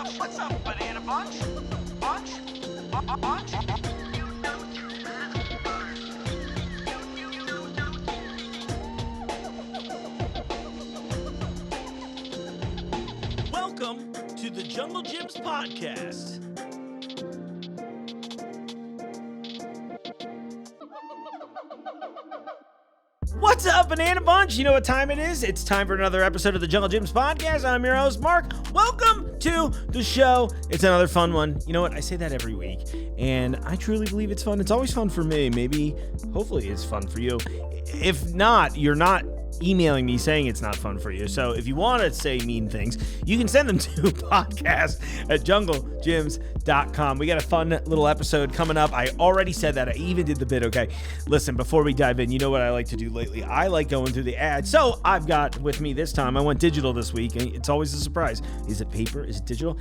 What's up, banana bunch? Bunch? Bunch? Welcome to the Junglejims podcast. What's up, Banana Bunch? You know what time it is? It's time for another episode of the Junglejims podcast. I'm your host, Mark. Welcome to the show. It's another fun one. You know what? I say that every week, and I truly believe it's fun. It's always fun for me. Maybe, hopefully, it's fun for you. If not, you're not emailing me saying it's not fun for you. So if you want to say mean things, you can send them to podcast@junglejims.com. We got a fun little episode coming up. I already said that. I even did the bit. Okay, listen, before we dive in, you know what I like to do lately? I like going through the ads. So I've got with me this time, I went digital this week, and it's always a surprise. Is it paper? Is it digital?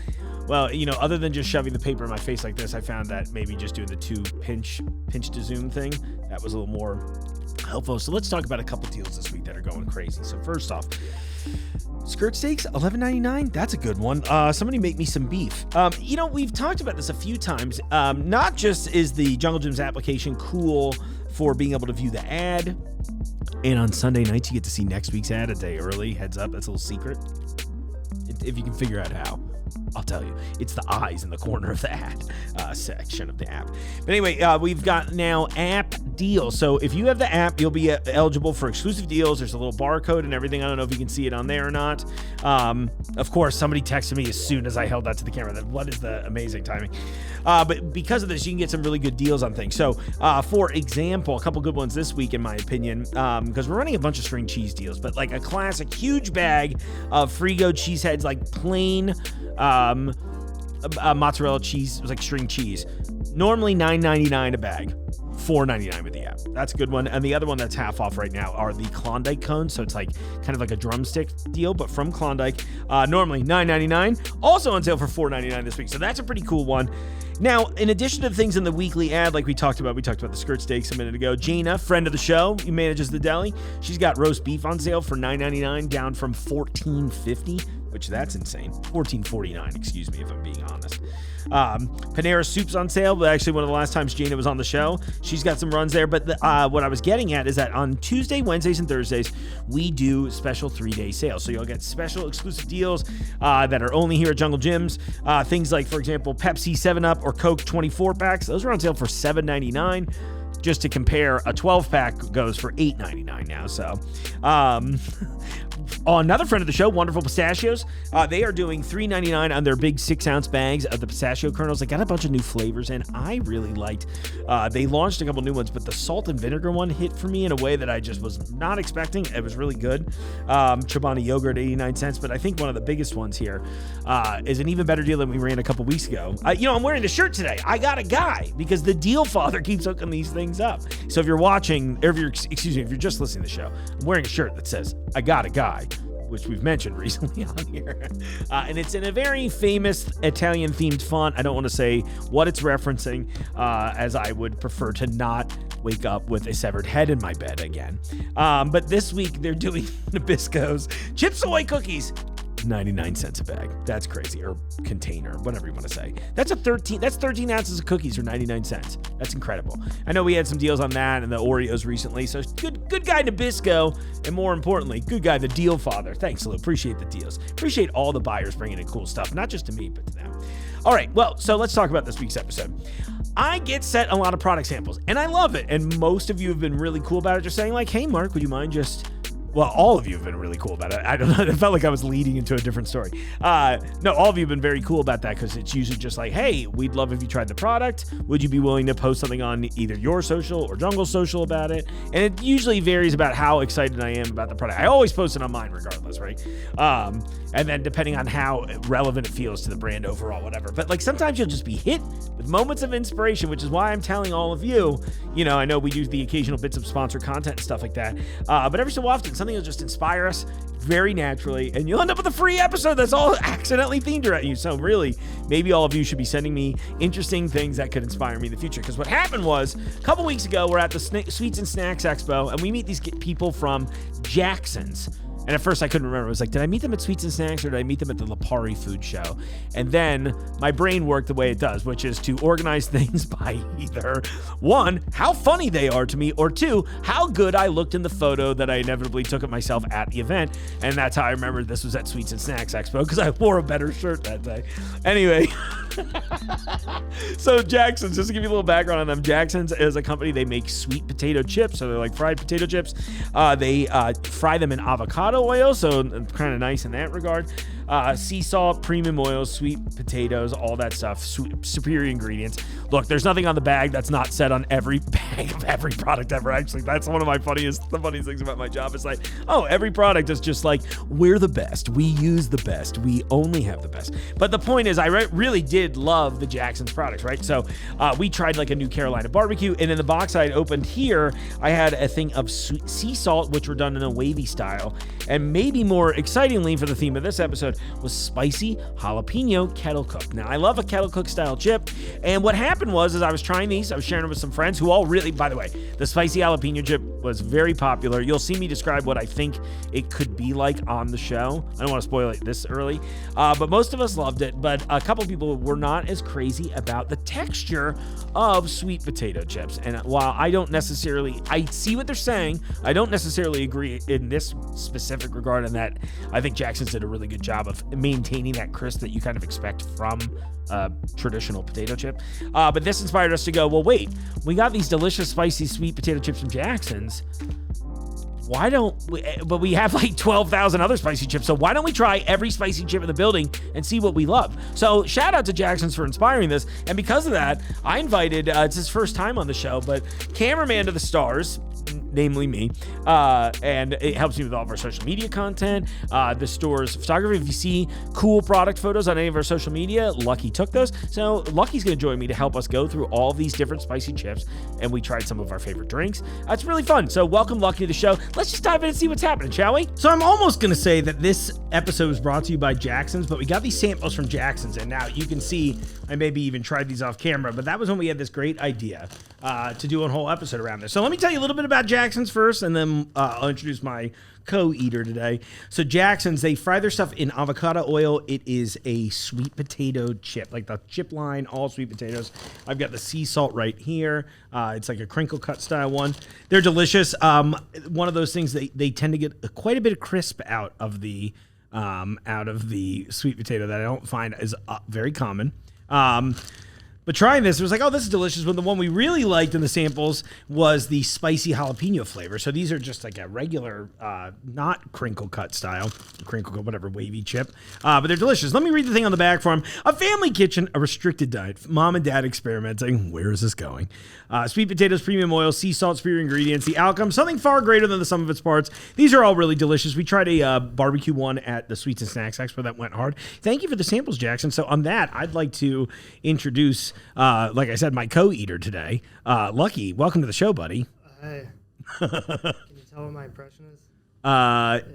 Well, you know, other than just shoving the paper in my face like this, I found that maybe just doing the two pinch to zoom thing, that was a little more helpful. So let's talk about a couple deals this week that are going crazy. So first off, skirt steaks, $11.99. That's a good one. Somebody make me some beef. You know, we've talked about this a few times. Not just is the Junglejims application cool for being able to view the ad, and on Sunday nights you get to see next week's ad a day early. Heads up, that's a little secret. If you can figure out how, I'll tell you. It's the eyes in the corner of the ad section of the app. But anyway, we've got now app deals. So if you have the app, you'll be eligible for exclusive deals. There's a little barcode and everything. I don't know if you can see it on there or not. Of course, somebody texted me as soon as I held that to the camera. What is the amazing timing? But because of this, you can get some really good deals on things. So for example, a couple good ones this week, in my opinion, because we're running a bunch of string cheese deals, but like a classic huge bag of Frigo cheese heads, like plain mozzarella cheese. It was like string cheese. Normally $9.99 a bag, $4.99 with the app. That's a good one. And the other one that's half off right now are the Klondike cones. So it's like kind of like a drumstick deal, but from Klondike. Normally $9.99. Also on sale for $4.99 this week. So that's a pretty cool one. Now, in addition to the things in the weekly ad, like we talked about the skirt steaks a minute ago. Jana, friend of the show, who manages the deli, she's got roast beef on sale for $9.99, down from $14.50, which that's insane. $14.49, excuse me, if I'm being honest. Panera Soup's on sale, but actually one of the last times Jana was on the show, she's got some runs there. But what I was getting at is that on Tuesday, Wednesdays, and Thursdays, we do special 3-day sales. So you'll get special exclusive deals that are only here at Junglejims. Things like, for example, Pepsi 7-Up or Coke 24 packs. Those are on sale for $7.99. Just to compare, a 12-pack goes for $8.99 now. So, another friend of the show, Wonderful Pistachios, they are doing $3.99 on their big 6-ounce bags of the pistachio kernels. They got a bunch of new flavors, and I really liked. They launched a couple new ones, but the salt and vinegar one hit for me in a way that I just was not expecting. It was really good. Chobani yogurt, 89 cents. But I think one of the biggest ones here is an even better deal than we ran a couple weeks ago. You know, I'm wearing the shirt today. I got a guy because the deal father keeps hooking these things up. So if you're watching, or if you're just listening to the show, I'm wearing a shirt that says, I got a guy, which we've mentioned recently on here. And it's in a very famous Italian-themed font. I don't want to say what it's referencing, as I would prefer to not wake up with a severed head in my bed again. But this week, they're doing Nabisco's Chips Ahoy cookies. 99 cents a bag. That's crazy. Or container, whatever you want to say. That's 13 ounces of cookies for 99 cents. That's incredible. I know we had some deals on that and the Oreos recently. So good guy Nabisco, and more importantly, good guy the deal father. Thanks, Lou. Appreciate the deals. Appreciate all the buyers bringing in cool stuff, not just to me, but to them. All right, well, so let's talk about this week's episode. I get sent a lot of product samples, and I love it. And most of you have been really cool about it, just saying like, hey, Mark, would you mind just... Well, all of you have been really cool about it. I don't know. It felt like I was leading into a different story. No, all of you have been very cool about that, because it's usually just like, hey, we'd love if you tried the product. Would you be willing to post something on either your social or Jungle social about it? And it usually varies about how excited I am about the product. I always post it on mine regardless, right? And then depending on how relevant it feels to the brand overall, whatever. But like sometimes you'll just be hit with moments of inspiration, which is why I'm telling all of you, you know, I know we do the occasional bits of sponsored content and stuff like that. But every so often, something will just inspire us very naturally, and you'll end up with a free episode that's all accidentally themed around you. So really, maybe all of you should be sending me interesting things that could inspire me in the future. Because what happened was, a couple weeks ago, we're at the Sweets and Snacks Expo, and we meet these people from Jackson's. And at first I couldn't remember. I was like, did I meet them at Sweets and Snacks or did I meet them at the Lipari food show? And then my brain worked the way it does, which is to organize things by either, one, how funny they are to me, or two, how good I looked in the photo that I inevitably took of myself at the event. And that's how I remember this was at Sweets and Snacks Expo, because I wore a better shirt that day. Anyway, so Jackson's, just to give you a little background on them, Jackson's is a company, they make sweet potato chips, so they're like fried potato chips. They fry them in avocado oil, so kind of nice in that regard. Sea salt, premium oils, sweet potatoes, all that stuff, superior ingredients. Look, there's nothing on the bag that's not said on every bag of every product ever. Actually, that's one of the funniest things about my job. It's like, oh, every product is just like, we're the best. We use the best. We only have the best. But the point is, I really did love the Jackson's products, right? So we tried like a new Carolina barbecue, and in the box I had opened here, I had a thing of sea salt, which were done in a wavy style. And maybe more excitingly for the theme of this episode was spicy jalapeno kettle cooked. Now, I love a kettle cooked style chip. And what happened was, as I was trying these, I was sharing them with some friends who all really, by the way, the spicy jalapeno chip was very popular. You'll see me describe what I think it could be like on the show. I don't want to spoil it this early, but most of us loved it. But a couple people were not as crazy about the texture of sweet potato chips. And while I see what they're saying, I don't necessarily agree in this specific regard, in that I think Jackson's did a really good job of maintaining that crisp that you kind of expect from traditional potato chip. But this inspired us to go, well, wait, we got these delicious spicy sweet potato chips from Jackson's. Why don't we, but we have like 12,000 other spicy chips, so why don't we try every spicy chip in the building and see what we love? So shout out to Jackson's for inspiring this, and because of that, I invited, it's his first time on the show, but cameraman to the stars, namely me, and it helps me with all of our social media content, the store's photography. If you see cool product photos on any of our social media, Lucky took those. So Lucky's going to join me to help us go through all these different spicy chips, and we tried some of our favorite drinks. It's really fun. So welcome Lucky to the show. Let's just dive in and see what's happening, shall we? So I'm almost going to say that this episode was brought to you by Jackson's, but we got these samples from Jackson's, and now you can see I maybe even tried these off camera, but that was when we had this great idea to do a whole episode around this. So let me tell you a little bit about Jackson's first, and then I'll introduce my co-eater today. So Jackson's, they fry their stuff in avocado oil. It is a sweet potato chip, like the chip line, all sweet potatoes. I've got the sea salt right here. It's like a crinkle cut style one. They're delicious. One of those things, they tend to get quite a bit of crisp out of the sweet potato that I don't find is very common. But trying this, it was like, oh, this is delicious. But the one we really liked in the samples was the spicy jalapeno flavor. So these are just like a regular, not crinkle cut style, whatever, wavy chip. But they're delicious. Let me read the thing on the back for them. A family kitchen, a restricted diet, mom and dad experimenting. Where is this going? Sweet potatoes, premium oil, sea salt, superior ingredients. The outcome, something far greater than the sum of its parts. These are all really delicious. We tried a barbecue one at the Sweets and Snacks Expo that went hard. Thank you for the samples, Jackson. So on that, I'd like to introduce, like I said, my co-eater today. Lucky, welcome to the show, buddy. Hey. Can you tell what my impression is?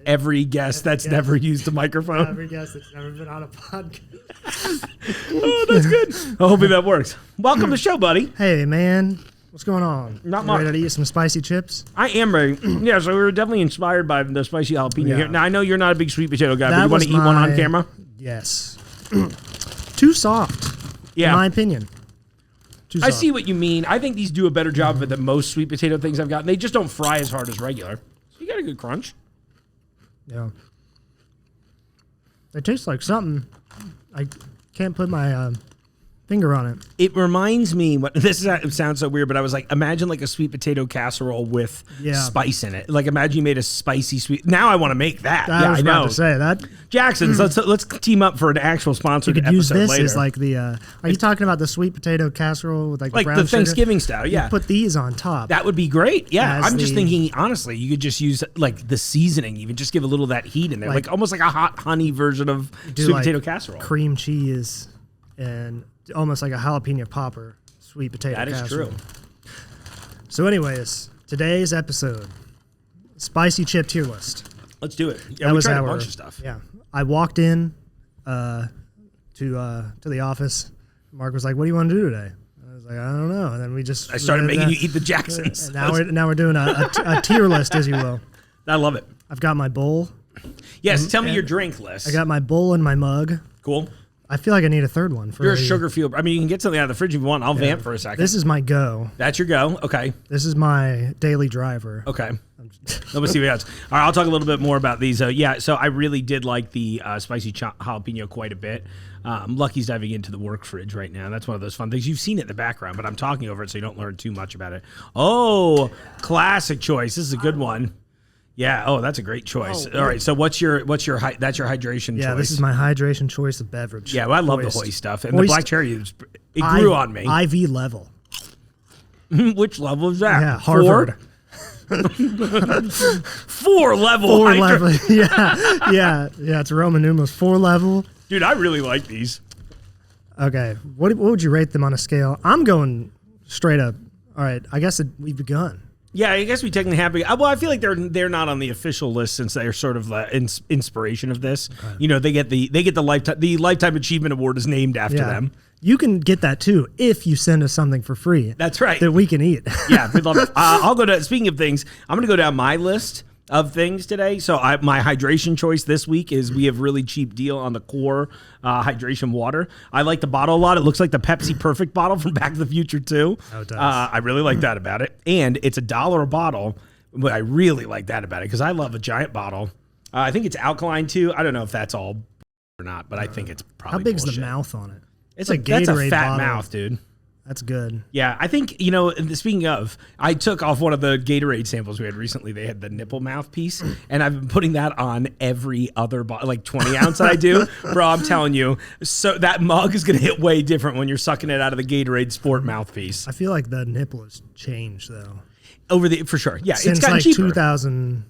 Every guest that's never used a microphone. Every guest that's never been on a podcast. Oh, that's good. Hopefully that works. Welcome to the show, buddy. Hey, man. What's going on? Not much. Ready to eat some spicy chips? I am ready. Yeah, so we were definitely inspired by the spicy jalapeno here. Now, I know you're not a big sweet potato guy, but you want to eat one on camera? Yes. Too soft, in my opinion. I see what you mean. I think these do a better job of it than most sweet potato things I've gotten. They just don't fry as hard as regular. You got a good crunch. Yeah. They taste like something. I can't put my finger on it. It reminds me, it sounds so weird, but I was like, imagine like a sweet potato casserole with spice in it. Like imagine you made a spicy sweet. Now I want to make that. I was about to say that. Jackson's, let's team up for an actual sponsored episode use this later. as like the, are you talking about the sweet potato casserole with like the brown the Thanksgiving sugar? style, yeah. You put these on top. That would be great. Yeah, As I'm just thinking, honestly, you could just use like the seasoning, even just give a little of that heat in there. Like almost like a hot honey version of sweet potato casserole. Cream cheese and almost like a jalapeno popper sweet potato casserole. That is true. So anyways, today's episode, spicy chip tier list. Let's do it. Yeah, we tried a bunch of stuff. Yeah. I walked in to the office. Mark was like, what do you want to do today? I was like, I don't know. And then I started making you eat the Jacksons. Now we're doing a tier list, as you will. I love it. I've got my bowl Yes, tell me your drink list. I got my bowl and my mug. Cool. I feel like I need a third one. You're a sugar fuel. I mean, you can get something out of the fridge if you want. I'll vamp for a second. This is my go. That's your go. Okay. This is my daily driver. Okay. Let me see what else. All right, I'll talk a little bit more about these. Yeah, so I really did like the spicy jalapeno quite a bit. Lucky's diving into the work fridge right now. That's one of those fun things. You've seen it in the background, but I'm talking over it so you don't learn too much about it. Oh, classic choice. This is a good one. Yeah. Oh, that's a great choice. All right. So that's your hydration choice. Yeah, this is my hydration choice of beverage. Yeah, well, I love the Hoist stuff. And the black cherry, it grew on me. IV level. Which level is that? Yeah, Harvard. 4 level. 4 level. Yeah. It's Roman numerals. 4 level. Dude, I really like these. Okay. What would you rate them on a scale? I'm going straight up. All right. I guess we've begun. Yeah, I guess we technically have. Well, I feel like they're not on the official list since they're sort of the inspiration of this. Okay. You know, they get the lifetime achievement award is named after them. You can get that too if you send us something for free. That's right. That we can eat. Yeah, we'd love it. I'll go to. Speaking of things, I'm going to go down my list of things today. So my hydration choice this week is we have really cheap deal on the core hydration water. I like the bottle a lot. It looks like the Pepsi Perfect bottle from Back to the Future 2. Oh, it does. I really like that about it. And it's $1 a bottle, but I really like that about it because I love a giant bottle. I think it's alkaline too. I don't know if that's all or not, but I think it's probably How big's bullshit. the mouth on it? It's like that's a fat mouth, dude. That's good. Yeah, I think, speaking of, I took off one of the Gatorade samples we had recently. They had the nipple mouthpiece, and I've been putting that on every other bottle, like 20 ounce I do. Bro, I'm telling you, so that mug is going to hit way different when you're sucking it out of the Gatorade Sport mouthpiece. I feel like the nipple has changed, though. For sure. Yeah, Since it's gotten like cheaper. 2000.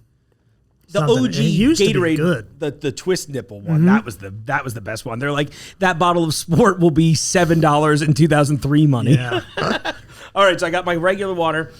The something. OG Gatorade, the twist nipple one, that was the best one. They're like, that bottle of Sport will be $7 in 2003 money. Yeah. All right, so I got my regular water.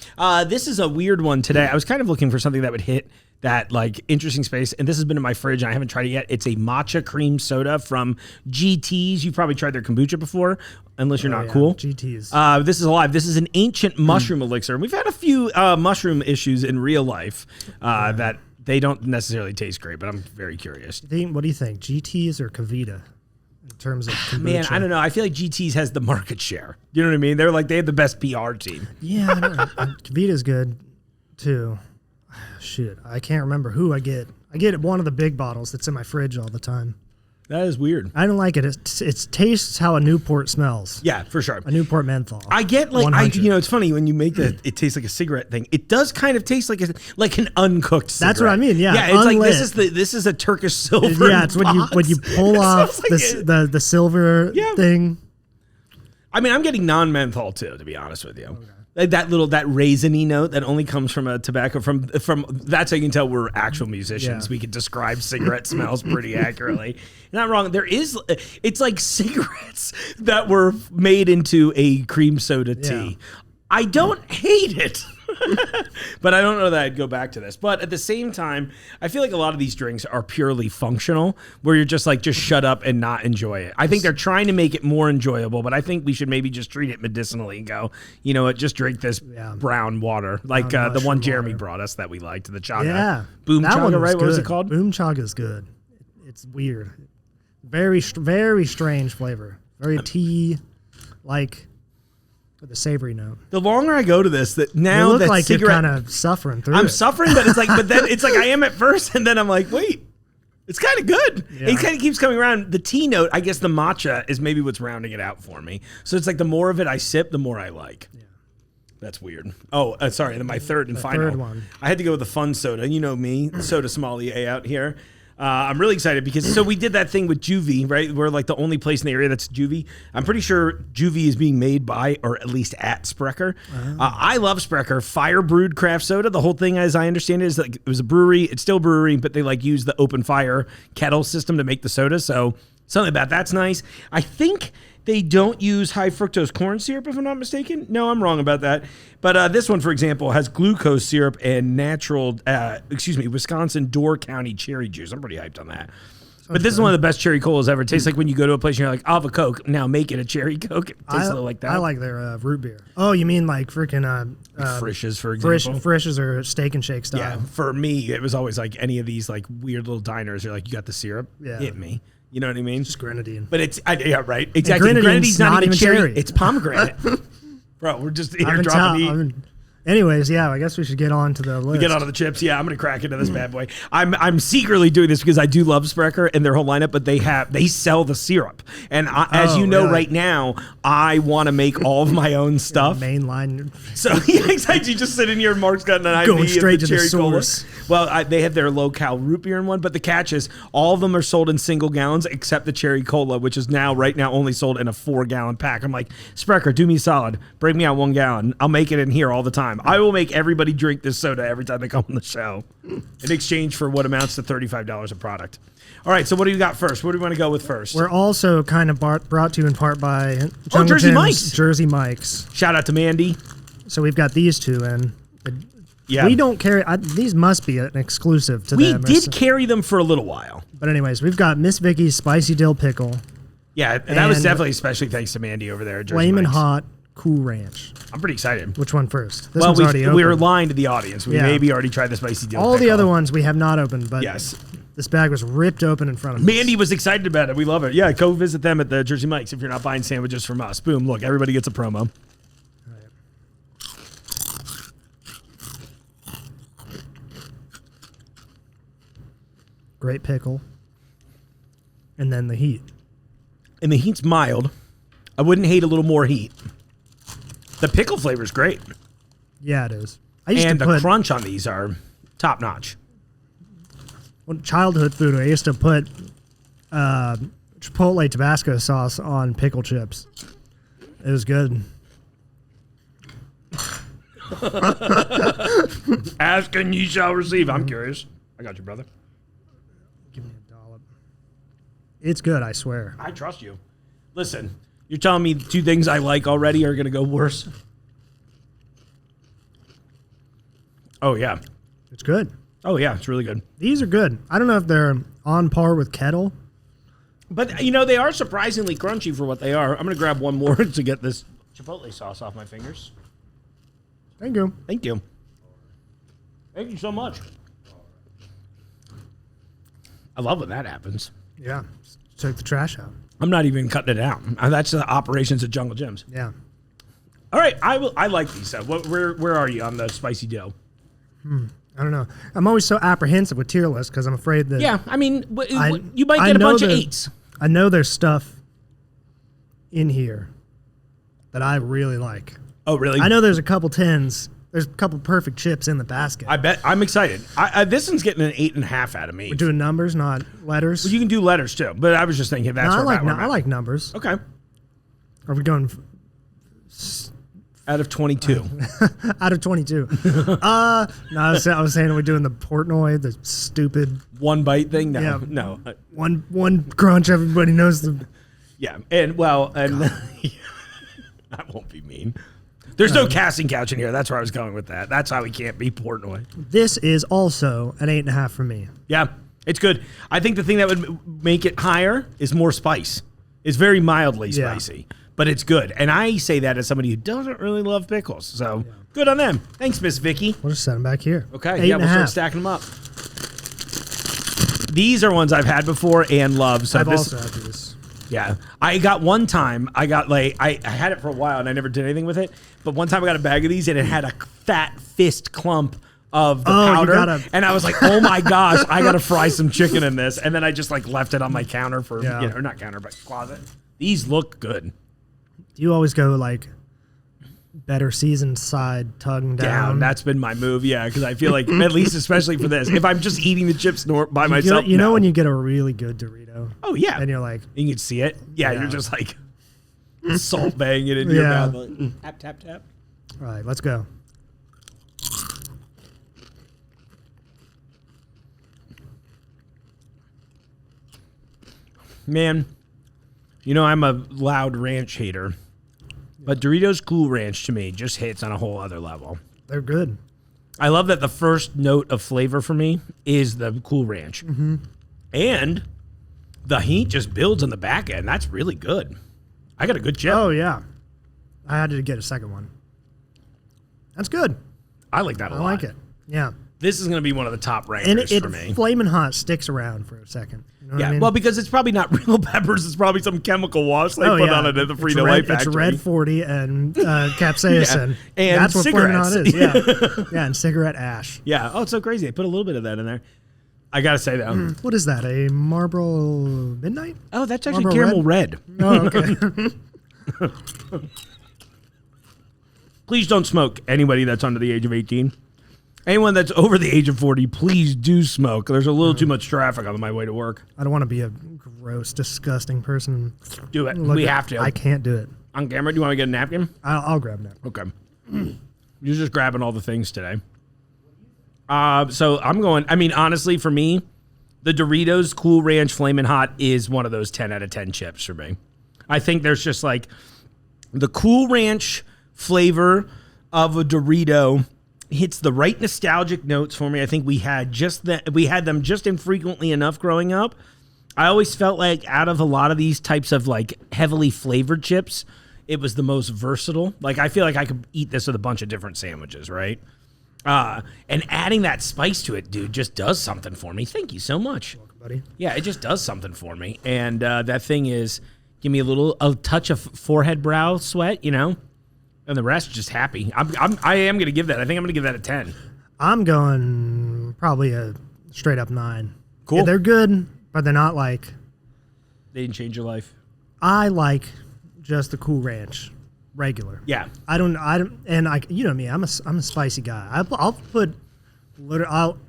This is a weird one today. I was kind of looking for something that would hit that like interesting space, and this has been in my fridge and I haven't tried it yet. It's a matcha cream soda from GT's. You've probably tried their kombucha before, unless you're not cool. GT's. This is alive. This is an ancient mushroom elixir. We've had a few mushroom issues in real life that they don't necessarily taste great, but I'm very curious. What do you think, GT's or Kavita, in terms of kombucha? Man, I don't know. I feel like GT's has the market share. You know what I mean? They have the best PR team. Yeah, I know. Kavita's good too. Shit, I can't remember who I get. I get one of the big bottles that's in my fridge all the time. That is weird. I don't like it. It tastes how a Newport smells. Yeah, for sure. A Newport menthol. I get it's funny when you make it tastes like a cigarette thing. It does kind of taste like an uncooked cigarette. That's what I mean. Yeah, yeah. It's like this is a Turkish silver. Yeah, it's when you pull off like the silver thing. I mean, I'm getting non-menthol too, to be honest with you. Okay. Like that raisiny note that only comes from a tobacco from that's how you can tell we're actual musicians. Yeah. We can describe cigarette smells pretty accurately. You're not wrong. It's like cigarettes that were made into a cream soda tea. Yeah. I don't hate it. But I don't know that I'd go back to this. But at the same time, I feel like a lot of these drinks are purely functional, where you're just shut up and not enjoy it. I think they're trying to make it more enjoyable, but I think we should maybe just treat it medicinally and go, you know what, just drink this brown water, like the one Jeremy brought us that we liked, the chaga. Yeah. Boom chaga, right? What was it called? Boom chaga is good. It's weird. Very, very strange flavor. Very tea-like. With a savory note. The longer I go to this, now you look that like cigarette, you're kind of suffering through I'm it. suffering, but then it's like I am at first, and then I'm like, wait, it's kind of good. Yeah. It kind of keeps coming around. The tea note, I guess the matcha is maybe what's rounding it out for me. So it's like the more of it I sip, the more I like. Yeah. That's weird. Oh, sorry. Then my third and final. Third one. I had to go with the fun soda. You know me, soda sommelier out here. I'm really excited because we did that thing with Juvie, right? We're like the only place in the area that's Juvie. I'm pretty sure Juvie is being made by, or at least at, Sprecher. Oh. I love Sprecher. Fire brewed craft soda. The whole thing, as I understand it, is like it was a brewery. It's still a brewery, but they use the open fire kettle system to make the soda. So something about that's nice. I think they don't use high fructose corn syrup, if I'm not mistaken. No, I'm wrong about that. But this one, for example, has glucose syrup and natural, Wisconsin Door County cherry juice. I'm pretty hyped on that. But this is one of the best cherry colas ever. It tastes like when you go to a place and you're like, I'll have a Coke. Now make it a cherry Coke. It tastes a little like that. I like their root beer. Oh, you mean like freaking Frisch's, for example. Frisch's or Steak and Shake style. Yeah, for me, it was always like any of these like weird little diners. You're like, you got the syrup? Yeah. Hit me. You know what I mean? Just grenadine. But it's, yeah, right. Exactly. Grenadine's not even cherry. cherry. It's pomegranate. Bro, we're just here dropping heat. Anyways, yeah, I guess we should get on to the list. We get onto the chips. Yeah, I'm gonna crack into this bad boy. I'm secretly doing this because I do love Sprecher and their whole lineup, but they sell the syrup, and as you know, really? Right now, I want to make all of my own stuff. Mainline. So yeah, exactly. You just sit in here, and Mark's got an IV going straight to the cherry source. Cola. Well, they have their low-cal root beer in one, but the catch is all of them are sold in single gallons except the cherry cola, which is right now only sold in a 4-gallon pack. I'm like, Sprecher, do me a solid, break me out 1 gallon. I'll make it in here all the time. I will make everybody drink this soda every time they come on the show in exchange for what amounts to $35 a product. All right, so what do you got first? What do you want to go with first? We're also kind of brought to you in part by Jersey Mike's. Jersey Mike's. Shout out to Mandy. So we've got these two, and yeah, we don't carry. These must be an exclusive to them. We did carry them for a little while. But anyways, we've got Miss Vicky's Spicy Dill Pickle. Yeah, that was definitely especially thanks to Mandy over there at Jersey Flamin' Mike's. Hot Cool Ranch. I'm pretty excited. Which one first? This one's already open. We were lying to the audience. We maybe already tried the Spicy Dill All Pickle. the other ones we have not opened, but yes, this bag was ripped open in front of us. Mandy was excited about it. We love it. Yeah, go visit them at the Jersey Mike's if you're not buying sandwiches from us. Boom, look, everybody gets a promo. Great pickle. And then the heat. And the heat's mild. I wouldn't hate a little more heat. The pickle flavor is great. Yeah, it is. And the crunch on these are top notch. Well, childhood food, I used to put Chipotle Tabasco sauce on pickle chips. It was good. Ask and ye shall receive. I'm curious. I got you, brother. Give me a dollop. It's good, I swear. I trust you. Listen, you're telling me 2 things I like already are going to go worse? Oh, yeah. It's good. Oh, yeah, it's really good. These are good. I don't know if they're on par with Kettle. But, you know, they are surprisingly crunchy for what they are. I'm going to grab one more to get this Chipotle sauce off my fingers. Thank you. Thank you. Thank you so much. I love when that happens. Yeah. Take the trash out. I'm not even cutting it out. That's the operations at Junglejims. Yeah. All right, I like these. Where are you on the spicy dill? I don't know. I'm always so apprehensive with tier lists because I'm afraid that. Yeah, I mean, you might get a bunch of 8s. I know there's stuff in here that I really like. Oh, really? I know there's a couple 10s. There's a couple perfect chips in the basket. I bet. I'm excited. This one's getting an 8.5 out of me. We're doing numbers, not letters. Well, you can do letters too, but I was just thinking that's where I like numbers. Okay. Are we going out of 22? Out of 22. No, I was saying, are we doing the Portnoy, the stupid 1 bite thing? No, yeah, no. One crunch. Everybody knows the. Yeah, and that won't be mean. There's no casting couch in here. That's where I was going with that. That's how we can't be Portnoy. This is also an 8.5 for me. Yeah, it's good. I think the thing that would make it higher is more spice. It's very mildly spicy, but it's good. And I say that as somebody who doesn't really love pickles. So good on them. Thanks, Miss Vicky. We'll just set them back here. Okay, we'll start stacking them up. These are ones I've had before and love. So I've also had these. Yeah, I got one time. I got I had it for a while and I never did anything with it. But one time I got a bag of these and it had a fat fist clump of the powder, and I was like, "Oh my gosh, I gotta fry some chicken in this." And then I just left it on my counter for or not counter but closet. These look good. Do you always go better seasoned side tongue down? That's been my move, because I feel like at least especially for this, if I'm just eating the chips by myself, you know when you get a really good Dorito. Oh yeah, and you're like, you can see it. Yeah, you're just salt bang it in your mouth. Tap tap tap. All right, let's go. Man, I'm a loud ranch hater, but Doritos Cool Ranch to me just hits on a whole other level. They're good. I love that the first note of flavor for me is the Cool Ranch. Mm-hmm. And the heat just builds on the back end. That's really good. I got a good chip. Oh, yeah. I had to get a second one. That's good. I like that a lot. I like it. Yeah. This is going to be one of the top rankers and for me. Flamin' Hot sticks around for a second. You know what I mean? Well, because it's probably not real peppers. It's probably some chemical wash they put on it at the Frito-Lay factory. It's Red 40 and capsaicin. And that's what Flamin' Hot is. cigarettes. Yeah, and cigarette ash. Yeah. Oh, it's so crazy. They put a little bit of that in there. I got to say, though. What is that, a Marlboro Midnight? Oh, that's actually Marlboro caramel red. Oh, okay. Please don't smoke, anybody that's under the age of 18. Anyone that's over the age of 40, please do smoke. There's a little too much traffic on my way to work. I don't want to be a gross, disgusting person. Do it. We have to. I can't do it. On camera, do you want to get a napkin? I'll grab that. Okay. You're just grabbing all the things today. So I'm going, I mean, honestly, for me, the Doritos Cool Ranch Flamin' Hot is one of those 10 out of 10 chips for me. I think there's just like the Cool Ranch flavor of a Dorito hits the right nostalgic notes for me. I think we had them just infrequently enough growing up. I always felt like out of a lot of these types of like heavily flavored chips, it was the most versatile. Like I feel like I could eat this with a bunch of different sandwiches, right? And adding that spice to it, dude, just does something for me. Thank you so much. Welcome, buddy. Yeah, it just does something for me. And that thing is, give me a touch of forehead brow sweat, you know? And the rest just happy. I am going to give that. I think I'm going to give that a 10. I'm going probably a straight up 9. Cool. Yeah, they're good, but they're not like. They didn't change your life. I like just the Cool Ranch, regular. Yeah. I don't, and you know me. I'm a spicy guy. I'll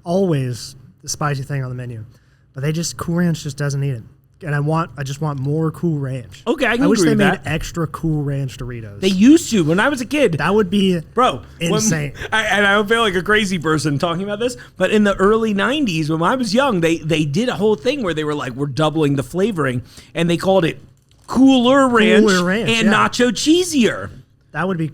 always the spicy thing on the menu, but Cool Ranch just doesn't need it. And I just want more Cool Ranch. Okay, I wish agree they with made that. extra Cool Ranch Doritos. They used to when I was a kid. That would be insane. insane. I don't feel like a crazy person talking about this, but in the early 90s when I was young, they did a whole thing where they were like, we're doubling the flavoring, and they called it Cooler Ranch, and Nacho Cheesier. That would be...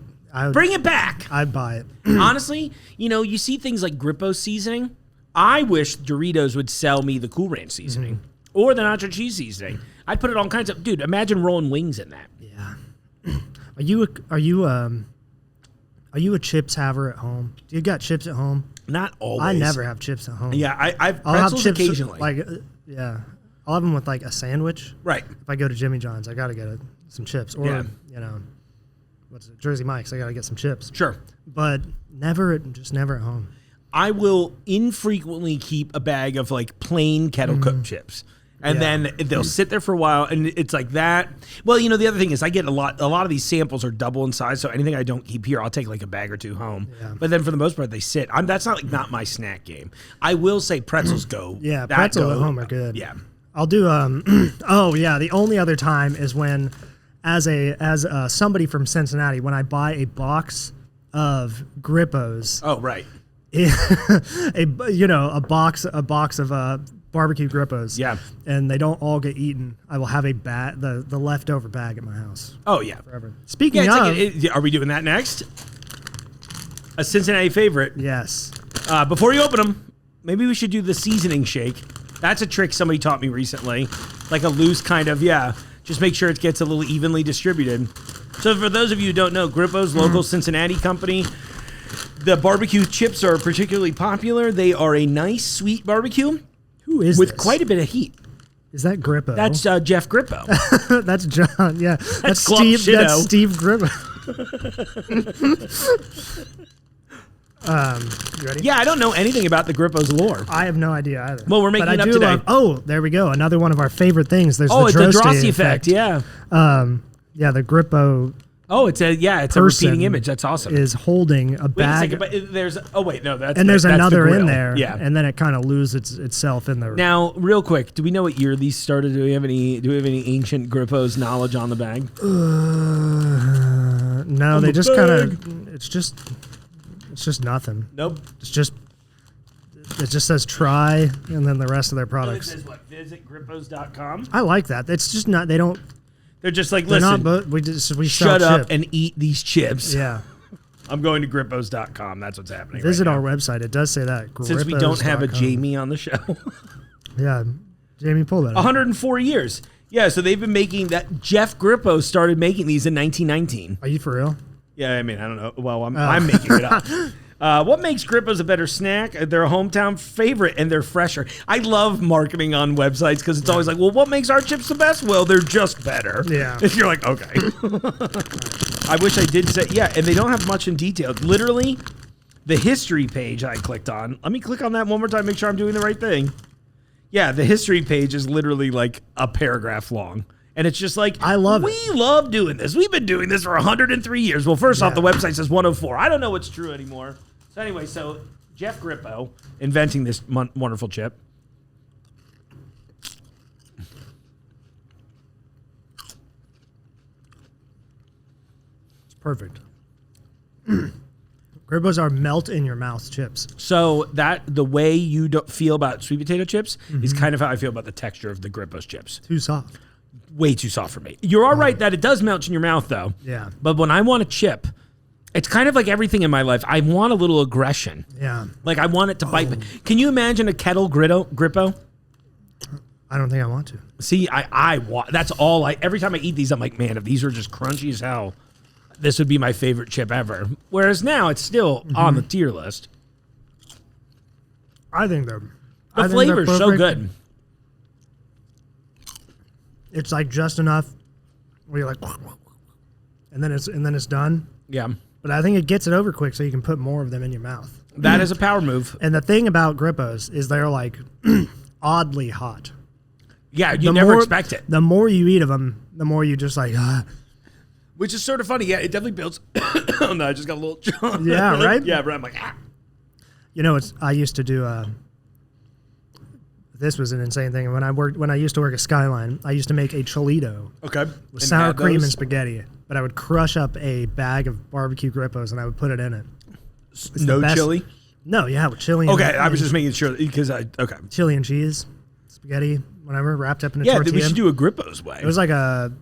Bring it back. I'd buy it. Honestly, you see things like Grippo seasoning. I wish Doritos would sell me the Cool Ranch seasoning or the nacho cheese seasoning. I'd put it all kinds of... Dude, imagine rolling wings in that. Yeah. Are you a chips haver at home? Do you got chips at home? Not always. I never have chips at home. Yeah, I'll have pretzels chips occasionally. I'll have them with like a sandwich. Right. If I go to Jimmy John's, I got to get some chips. Or, what's it, Jersey Mike's, I got to get some chips. Sure. But never at home. I will infrequently keep a bag of like plain kettle cooked chips. And then they'll sit there for a while, and it's like that. Well, the other thing is I get a lot of these samples are double in size, so anything I don't keep here, I'll take like a bag or two home. Yeah. But then for the most part, they sit. That's not my snack game. I will say pretzels go. Yeah, pretzels at home are good. Yeah. I'll do, the only other time is when, as somebody from Cincinnati, when I buy a box of Grippos. Oh, right. a box of barbecue Grippos. Yeah. And they don't all get eaten. I will have the leftover bag at my house. Oh, yeah. Forever. Speaking of... are we doing that next? A Cincinnati favorite. Yes. Before you open them, maybe we should do the seasoning shake. That's a trick somebody taught me recently. Like a loose kind of, just make sure it gets a little evenly distributed. So for those of you who don't know, Grippo's local Cincinnati company, the barbecue chips are particularly popular. They are a nice, sweet barbecue. Who is with this? quite a bit of heat. Is that Grippo? That's Jeff Grippo. That's John. Yeah, that's Steve. That's Steve Grippo. You ready? Yeah, I don't know anything about the Grippo's lore. I have no idea either. Well, we're making it up today. There we go. Another one of our favorite things. There's the Drosy effect. Yeah. The Grippo. Oh, it's a repeating image. That's awesome. Is holding a bag. Wait a second, but there's there's another in there. Yeah. And then it kind of loses itself in there. Now, real quick, do we know what year these started? Do we have any ancient Grippo's knowledge on the bag? No, they just kind of. It's just nothing. Nope. It just says try, and then the rest of their products. It says what? Visit grippos.com. I like that. It's just not. They don't. They're just like, listen. We shut up and eat these chips. Yeah. I'm going to grippos.com. That's what's happening. Visit our website. It does say that. Since we don't have a Jamie on the show. Yeah. Jamie, pull that up. 104 years. Yeah, so they've been making that. Jeff Grippo started making these in 1919. Are you for real? Yeah, I mean, I don't know. Well, I'm making it up. What makes Grippos a better snack? They're a hometown favorite, and they're fresher. I love marketing on websites because it's always like, well, what makes our chips the best? Well, they're just better. Yeah. If you're like, okay. I wish I did say, yeah, and they don't have much in detail. Literally, the history page I clicked on. Let me click on that one more time, make sure I'm doing the right thing. Yeah, the history page is literally like a paragraph long. And it's just like, I love it. We love doing this. We've been doing this for 103 years. Well, first off, the website says 104. I don't know what's true anymore. So anyway, Jeff Grippo inventing this wonderful chip. It's perfect. Grippos are melt in your mouth chips. So the way you don't feel about sweet potato chips is kind of how I feel about the texture of the Grippos chips. Too soft. Way too soft for me. You're all right that it does melt in your mouth, though. Yeah. But when I want a chip, it's kind of like everything in my life. I want a little aggression. Yeah. Like I want it to bite me. Can you imagine a kettle Grippo? I don't think I want to. See, I want. That's all I. Every time I eat these, I'm like, man, if these were just crunchy as hell, this would be my favorite chip ever. Whereas now it's still on the tier list. I think they're. The flavor's so good. It's like just enough where you're like, and then it's done. Yeah. But I think it gets it over quick, so you can put more of them in your mouth. That is a power move. And the thing about Grippos is they're like oddly hot. Yeah, you never expect it. The more you eat of them, the more you just like. Which is sort of funny. Yeah, it definitely builds. Oh no, I just got a little. Yeah, right. Yeah, but I'm like, ah. You know, I used to do. This was an insane thing. When I used to work at Skyline, I used to make a Cholito. Okay. With sour cream and spaghetti. But I would crush up a bag of barbecue Grippos and I would put it in it. No chili? No, yeah, with chili. Okay, I was just making sure because okay. Chili and cheese, spaghetti, whatever, wrapped up in a tortilla. Yeah, we should do a Grippo's way. It was like a,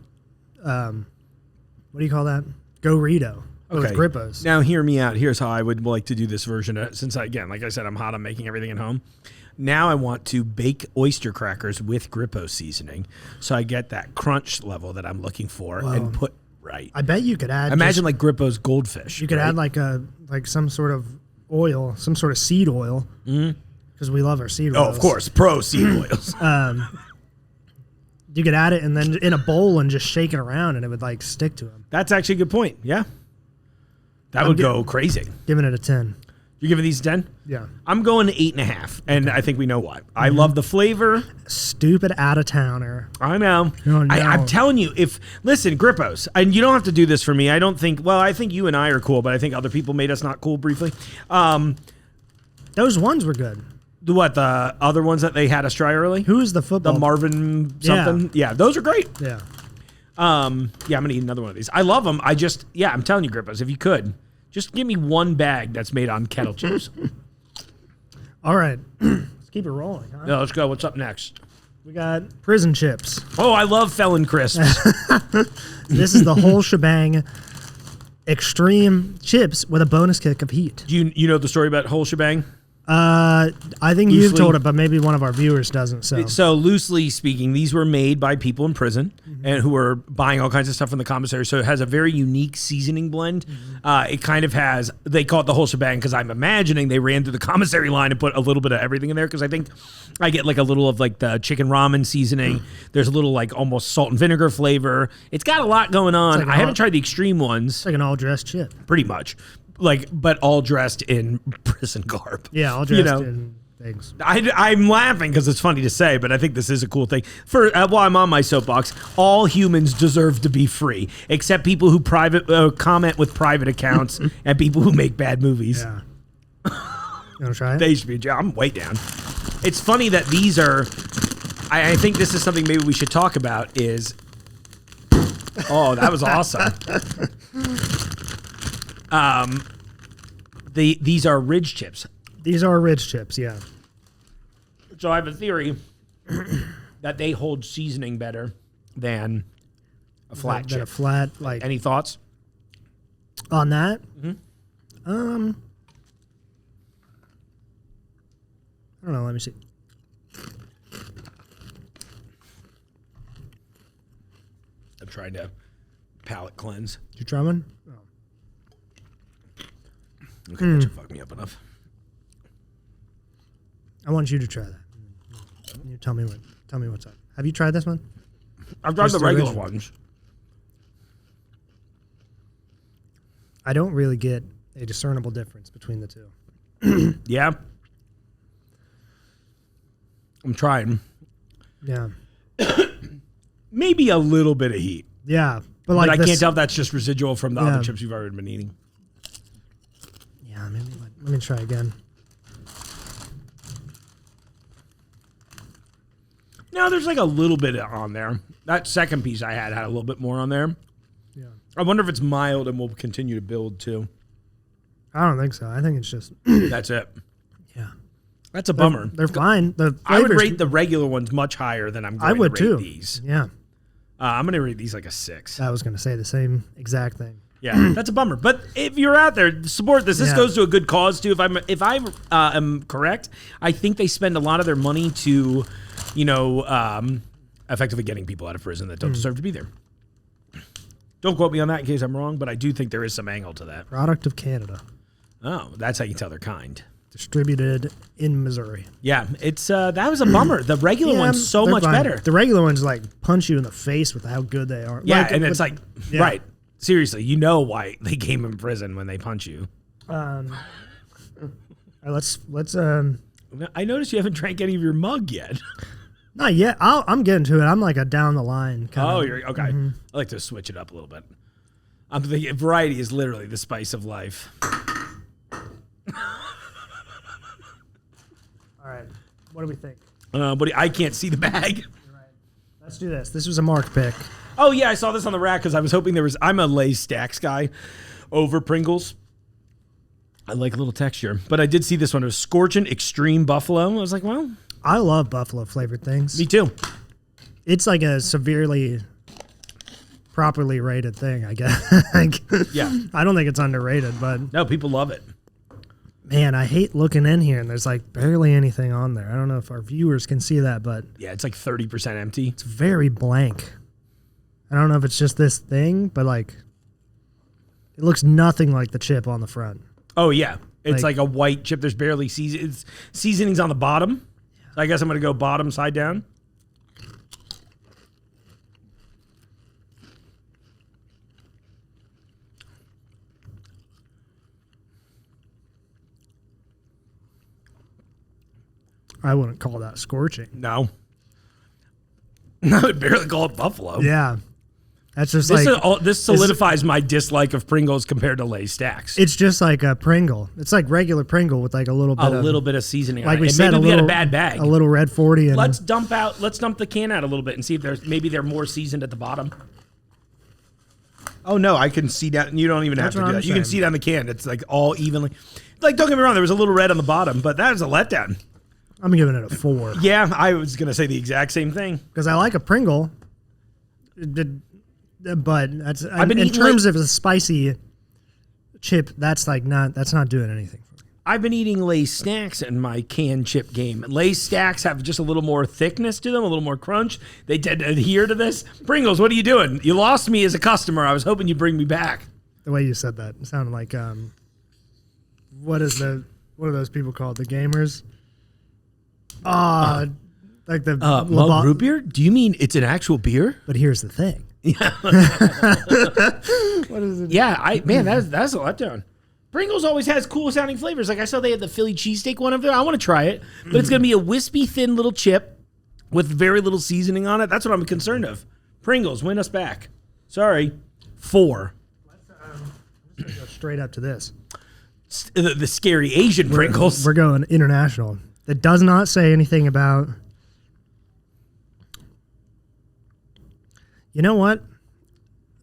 what do you call that? Go-Rito. Okay. With Grippos. Now hear me out. Here's how I would like to do this version. Since again, like I said, I'm hot on making everything at home. Now I want to bake oyster crackers with Grippo seasoning, so I get that crunch level that I'm looking for, and put right. I bet you could add. Imagine like Grippo's goldfish. You could add like some sort of oil, some sort of seed oil, because we love our seed oils. Oh, of course, pro seed oils. You could add it and then in a bowl and just shake it around, and it would like stick to them. That's actually a good point. Yeah, that would go crazy. Giving it a 10. You're giving these 10? Yeah. I'm going 8.5, and I think we know why. I love the flavor. Stupid out-of-towner. I know. Oh, no. I'm telling you, listen, Grippos, and you don't have to do this for me. I think you and I are cool, but I think other people made us not cool briefly. Those ones were good. The other ones that they had us try early? Who's the football? The Marvin something? Yeah, those are great. Yeah. I'm going to eat another one of these. I love them. I'm telling you, Grippos, if you could. Just give me one bag that's made on kettle chips. All right. Let's keep it rolling. Huh? Yeah, let's go. What's up next? We got prison chips. Oh, I love Felon Crisps. This is the whole shebang extreme chips with a bonus kick of heat. Do you know the story about whole shebang? I think you've told it, but maybe one of our viewers doesn't. So loosely speaking, these were made by people in prison and who were buying all kinds of stuff from the commissary. So it has a very unique seasoning blend. It kind of has, they call it the whole shebang because I'm imagining they ran through the commissary line and put a little bit of everything in there because I think I get like a little of like the chicken ramen seasoning. There's a little like almost salt and vinegar flavor. It's got a lot going on. Like I haven't tried the extreme ones. It's like an all-dressed chip. Pretty much. But all dressed in prison garb. Yeah, all dressed in things. I'm laughing because it's funny to say, but I think this is a cool thing. While I'm on my soapbox, all humans deserve to be free, except people who comment with private accounts and people who make bad movies. Yeah. You want to try it? They should be in jail. I'm way down. It's funny that these are. I think this is something maybe we should talk about. Oh, that was awesome. These are ridge chips. These are ridge chips, yeah. So I have a theory that they hold seasoning better than a flat chip. A flat, like. Any thoughts on that? Mm-hmm. I don't know. Let me see. trying to palate cleanse. Did you try one? Oh. Okay, that should fuck me up enough. I want you to try that. You tell me what's up. Have you tried this one? I've tried Just the regular original. ones. I don't really get a discernible difference between the two. Yeah. I'm trying. Yeah. Maybe a little bit of heat. Yeah. But But like I can't tell if that's just residual from the Yeah. other chips you've already been eating. Yeah, maybe let me try again. No, there's like a little bit on there. That second piece I had a little bit more on there. Yeah. I wonder if it's mild and will continue to build too. I don't think so. I think it's just That's it. yeah. That's a bummer. They're fine. The I would flavors- rate the regular ones much higher than I'm going I would to rate too. these. Yeah. I'm going to rate these like a 6. I was going to say the same exact thing. Yeah, that's a bummer. But if you're out there, support this. This Yeah. goes to a good cause too. If I am correct, I think they spend a lot of their money to, effectively getting people out of prison that don't deserve to be there. Don't quote me on that in case I'm wrong, but I do think there is some angle to that. Product of Canada, Oh, that's how you tell they're kind. distributed in Missouri. Yeah, it's that was a bummer. The regular one's so they're much fine. better. The regular ones like punch you in the face with how good they are. Yeah, and it's like yeah. right. Seriously, you know why they came in prison when they punch you. All right, let's I noticed you haven't drank any of your mug yet. not yet. I'm getting to it. I'm like a down the line kind Oh, of. you're okay. I like to switch it up a little bit. I'm thinking variety is literally the spice of life. All right. What do we think? But I can't see the bag. Let's do this. This was a Mark pick. Oh yeah, I saw this on the rack because I was hoping there was. I'm a Lay's Stacks guy over Pringles. I like a little texture, but I did see this one. It was Scorchin' Extreme Buffalo. I was like, well, I love buffalo flavored things. me too. It's like a severely properly rated thing, I guess. Like, Yeah. I don't think it's underrated, but No, people love it. man, I hate looking in here and there's like barely anything on there. I don't know if our viewers can see that, but Yeah, it's like 30% empty. it's very blank. I don't know if it's just this thing, but like it looks nothing like the chip on the front. Oh yeah, it's Like- like a white chip. There's barely seasonings on the bottom. So I guess I'm gonna go bottom side down. I wouldn't call that scorching. No. I would barely call it buffalo. Yeah. That's just This, like this solidifies my dislike of Pringles compared to Lay's Stacks. it's just like a Pringle. It's like regular Pringle with like a little bit of seasoning. like on we it. And said, maybe a we little, got a bad bag. a little red 40 and Let's dump the can out a little bit and see if they're more seasoned at the bottom. Oh no, I can see down. You don't even That's have to what do I'm that. You can saying. see down the can. It's like all evenly. Like don't get me wrong, there was a little red on the bottom, but that is a letdown. I'm giving it a 4 Yeah, I was gonna say the exact same thing. because I like a Pringle. But that's I've been in eating terms of a spicy chip. That's not doing anything for me. I've been eating Lay's Snacks in my canned chip game. Lay's Stacks have just a little more thickness to them, a little more crunch. They tend to adhere to this. Pringles, what are you doing? You lost me as a customer. I was hoping you'd bring me back. The way you said that it sounded like what are those people called? The gamers? Like the Mug root beer? Do you mean it's an actual beer? But here's the thing. What is it? Yeah, that's a letdown. Pringles always has cool sounding flavors. Like I saw they had the Philly cheesesteak one over there. I want to try it, but it's gonna be a wispy thin little chip with very little seasoning on it. That's what I'm concerned of. Pringles, win us back. Sorry, 4. Go straight up to this. The scary Asian Pringles. We're going international. It does not say anything about. You know what?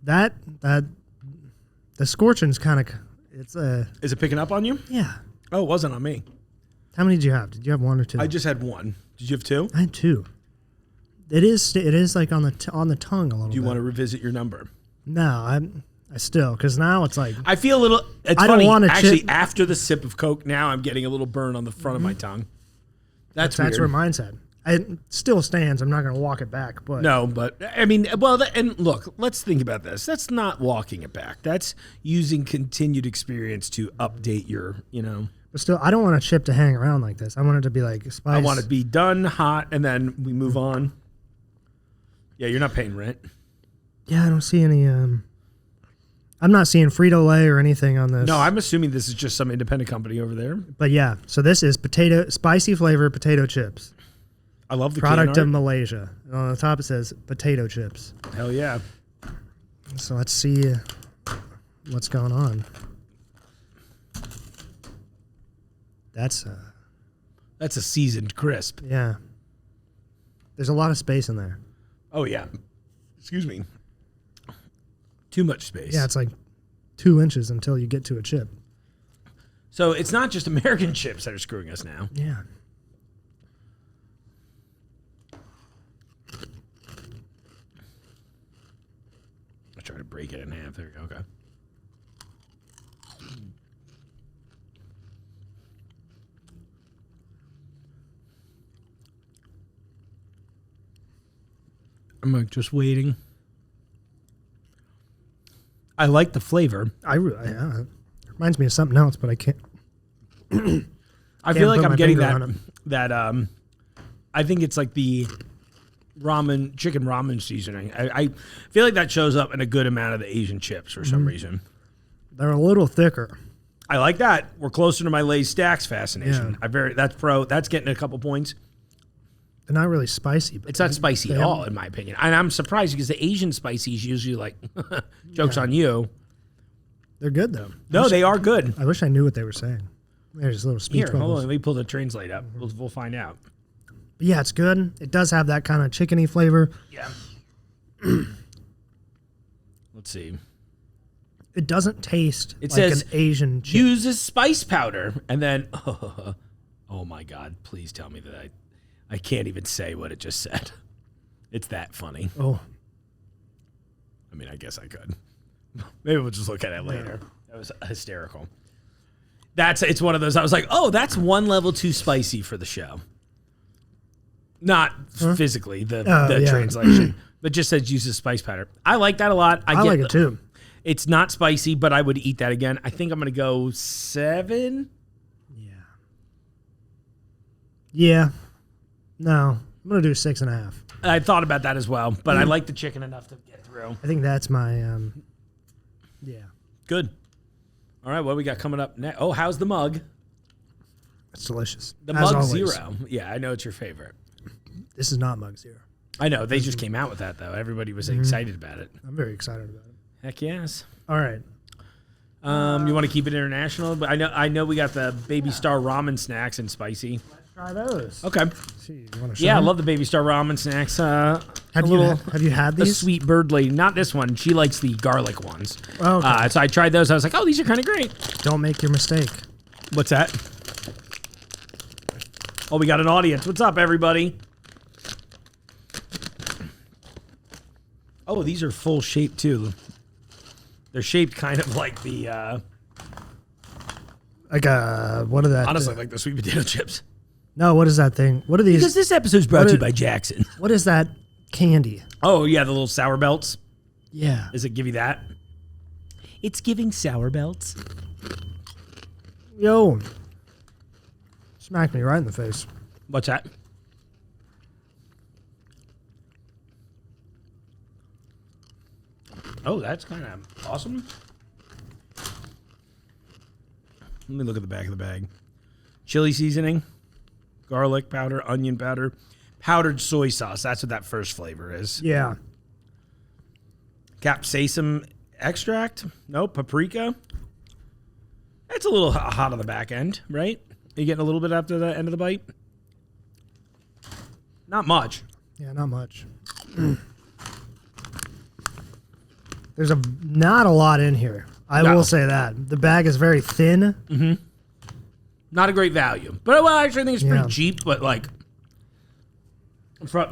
That the scorching's kind of it's Is it picking up on you? yeah. Oh, it wasn't on me. How many did you have? Did you have 1 or 2? I just had 1. Did you have 2? I had 2. It is like on the tongue a little Do you bit. want to revisit your number? No, I still because now it's like I feel a little. It's I don't funny. want a Actually, chip- after the sip of Coke, now I'm getting a little burn on the front of my tongue. That's that's weird. where mine's at. It still stands. I'm not going to walk it back. But No, but I mean, well, and look, let's think about this. That's not walking it back. That's using continued experience to update your, But still, I don't want a chip to hang around like this. I want it to be like spice. I want it to be done, hot, and then we move on. Yeah, you're not paying rent. Yeah, I don't see any. I'm not seeing Frito-Lay or anything on this. No, I'm assuming this is just some independent company over there. But yeah, so this is spicy flavor potato chips. I love the Product can of art. Malaysia. And on the top it says potato chips. Hell yeah. So let's see what's going on. That's a seasoned crisp. yeah. There's a lot of space in there. Oh yeah. Excuse me. Too much space. Yeah, it's like 2 inches until you get to a chip. So it's not just American chips that are screwing us now. Yeah. I'll try to break it in half. There we go. Okay. I'm like just waiting. I like the flavor. It reminds me of something else, but I can't. I feel like put I'm my getting finger on that I think it's like the chicken ramen seasoning. I feel like that shows up in a good amount of the Asian chips for some reason. They're a little thicker. I like that. We're closer to my Lay's Stacks fascination. Yeah. That's getting a couple points. They're not really spicy. But It's not spicy at all, in my opinion. And I'm surprised because the Asian spices usually like jokes on you. They're good though. No, they are good. I wish I knew what they were saying. There's little speech Here, hold bubbles. on. Let me pull the translate up. We'll find out. But yeah, it's good. It does have that kind of chickeny flavor. Yeah. Let's see. It doesn't taste It like says an Asian chip. uses spice powder, and then oh my God! Please tell me that I can't even say what it just said. It's that funny. Oh, I mean, I guess I could. Maybe we'll just look at it later. That was hysterical. It's one of those. I was like, oh, that's one level too spicy for the show. Not physically the translation, but just says uses spice powder. I like that a lot. I like it too. It's not spicy, but I would eat that again. I think I'm gonna go 7. Yeah. No, I'm gonna do 6.5. I thought about that as well, but I like the chicken enough to get through. I think that's my yeah. Good. All right, what we got coming up next? Oh, how's the mug? It's delicious. The As Mug always. Zero. Yeah, I know it's your favorite. This is not Mug Zero. I know. They just came out with that, though. Everybody was excited about it. I'm very excited about it. Heck yes. All right. You want to keep it international? But I know we got the Baby Star ramen snacks and spicy. Let's try those. Okay. See, you want to show Yeah, I them? love the Baby Star ramen snacks. Have you had The these? sweet bird lady. Not this one. She likes the garlic ones. Oh, okay. So I tried those. I was like, oh, these are kind of great. Don't make your mistake. What's that? Oh, we got an audience. What's up, everybody? Oh, these are full shape, too. They're shaped kind of like the... Like what are that? honestly, like the sweet potato chips. No, what is that thing? What are these? Because this episode's brought to you by Jackson. What is that candy? Oh, yeah, the little sour belts. Yeah. Does it give you that? It's giving sour belts. Yo. Smacked me right in the face. What's that? Oh, that's kind of awesome. Let me look at the back of the bag. Chili seasoning, garlic powder, onion powder, powdered soy sauce. That's what that first flavor is. Yeah. Capsaicin extract? No, paprika. It's a little hot on the back end, right? Are you getting a little bit after the end of the bite? Not much. Yeah, not much. There's not a lot in here. I will say that. The bag is very thin. Mm-hmm. Not a great value. But well, actually, I think it's pretty Yeah. cheap, but like,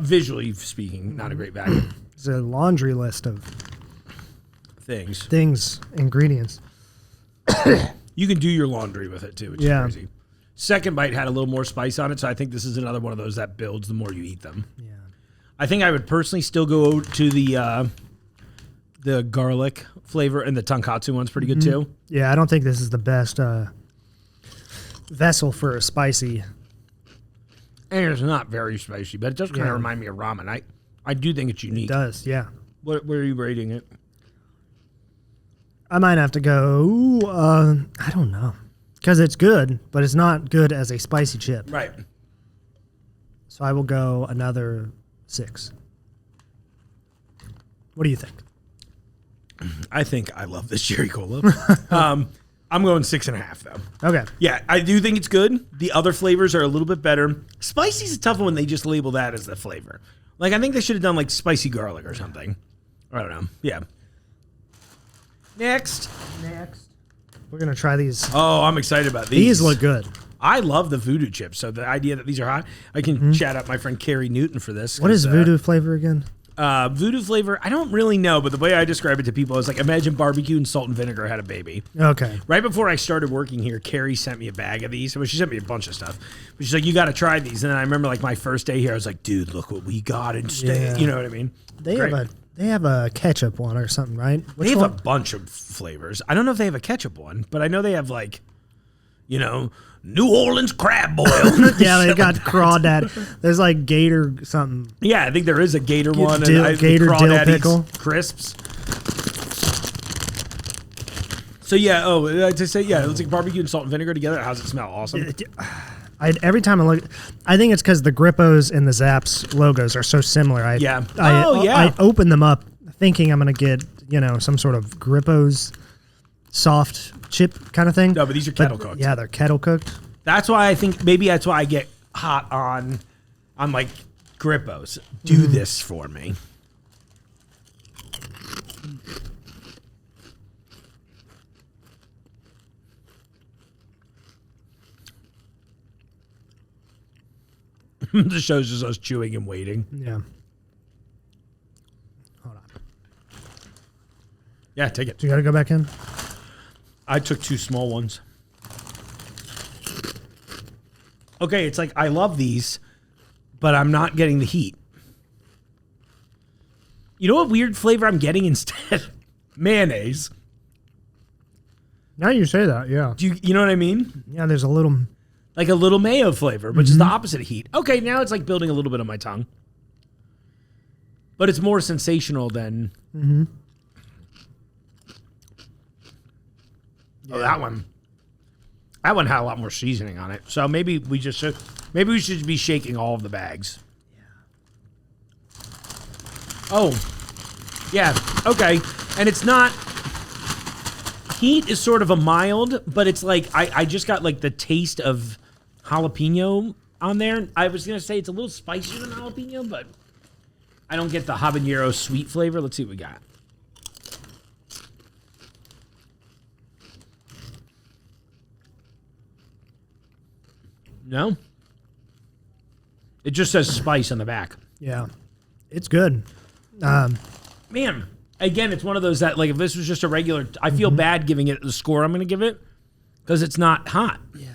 visually speaking, not a great value. It's a laundry list of things. ingredients. You can do your laundry with it too, which Yeah. is crazy. Second bite had a little more spice on it, so I think this is another one of those that builds the more you eat them. Yeah. I think I would personally still go to the garlic flavor, and the tonkatsu one's pretty good too. Yeah, I don't think this is the best vessel for a spicy. And it's not very spicy, but it does kind of remind me of ramen. I do think it's unique. It does, yeah. Where are you rating it? I might have to go, I don't know. Because it's good, but it's not good as a spicy chip. Right. So I will go another 6. What do you think? I think I love this cherry cola. I'm going 6.5 though. Okay. Yeah, I do think it's good. The other flavors are a little bit better. Spicy's a tough one when they just label that as the flavor. Like, I think they should have done like spicy garlic or something. I don't know. Yeah. Next. We're going to try these. Oh, I'm excited about these. These look good. I love the voodoo chips. So the idea that these are hot, I can chat up my friend Carrie Newton for this. What is voodoo flavor again? Voodoo flavor, I don't really know, but the way I describe it to people is like, imagine barbecue and salt and vinegar had a baby. Okay. Right before I started working here, Carrie sent me a bag of these. Well, she sent me a bunch of stuff. But she's like, you got to try these. And then I remember like my first day here, I was like, dude, look what we got instead. Yeah. You know what I mean? They have a ketchup one or something, right? They have a bunch of flavors. I don't know if they have a ketchup one, but I know they have like, you know, New Orleans crab boil. Yeah, they got crawdad. There's like gator something. Yeah, I think there is a gator one. Gator dill pickle. Crisps. So yeah, to say, yeah, it's like barbecue and salt and vinegar together. How's it smell? Awesome. Every time I look, I think it's because the Grippos and the Zapp's logos are so similar. I open them up thinking I'm going to get, some sort of Grippos soft chip kind of thing. No, but these are kettle cooked. Yeah, they're kettle cooked. That's why I think maybe that's why I get hot on like Grippos. Do this for me. The show's just us chewing and waiting. Yeah. Hold on. Yeah, take it. So you got to go back in? I took 2 small ones. Okay, it's like I love these, but I'm not getting the heat. You know what weird flavor I'm getting instead? Mayonnaise. Now you say that, yeah. You know what I mean? Yeah, there's a little... Like a little mayo flavor, which is the opposite of heat. Okay, now it's like building a little bit on my tongue. But it's more sensational than... Oh, that one. That one had a lot more seasoning on it. So maybe we should be shaking all of the bags. Yeah. Oh. Yeah. Okay. And it's not... Heat is sort of a mild, but it's like I just got like the taste of jalapeno on there. I was going to say it's a little spicier than jalapeno, but I don't get the habanero sweet flavor. Let's see what we got. No? It just says spice on the back. Yeah. It's good. Man, again, it's one of those that, like, if this was just a regular, I feel bad giving it the score I'm going to give it because it's not hot. Yeah.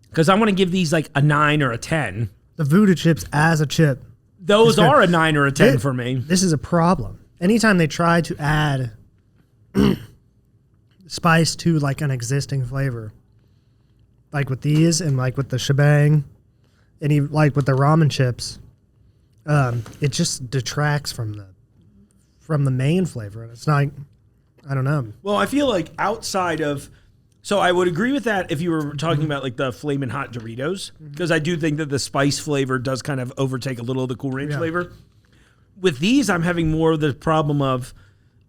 Because I want to give these like a 9 or a 10. The voodoo chips as a chip. Those are a 9 or a 10 for me. This is a problem. Anytime they try to add spice to like an existing flavor, like with these and like with the shebang, and even like with the ramen chips, it just detracts from the main flavor. It's not, I don't know. Well, I feel like outside of, so I would agree with that if you were talking about like the Flamin' Hot Doritos, because I do think that the spice flavor does kind of overtake a little of the Cool Ranch flavor. With these, I'm having more of the problem of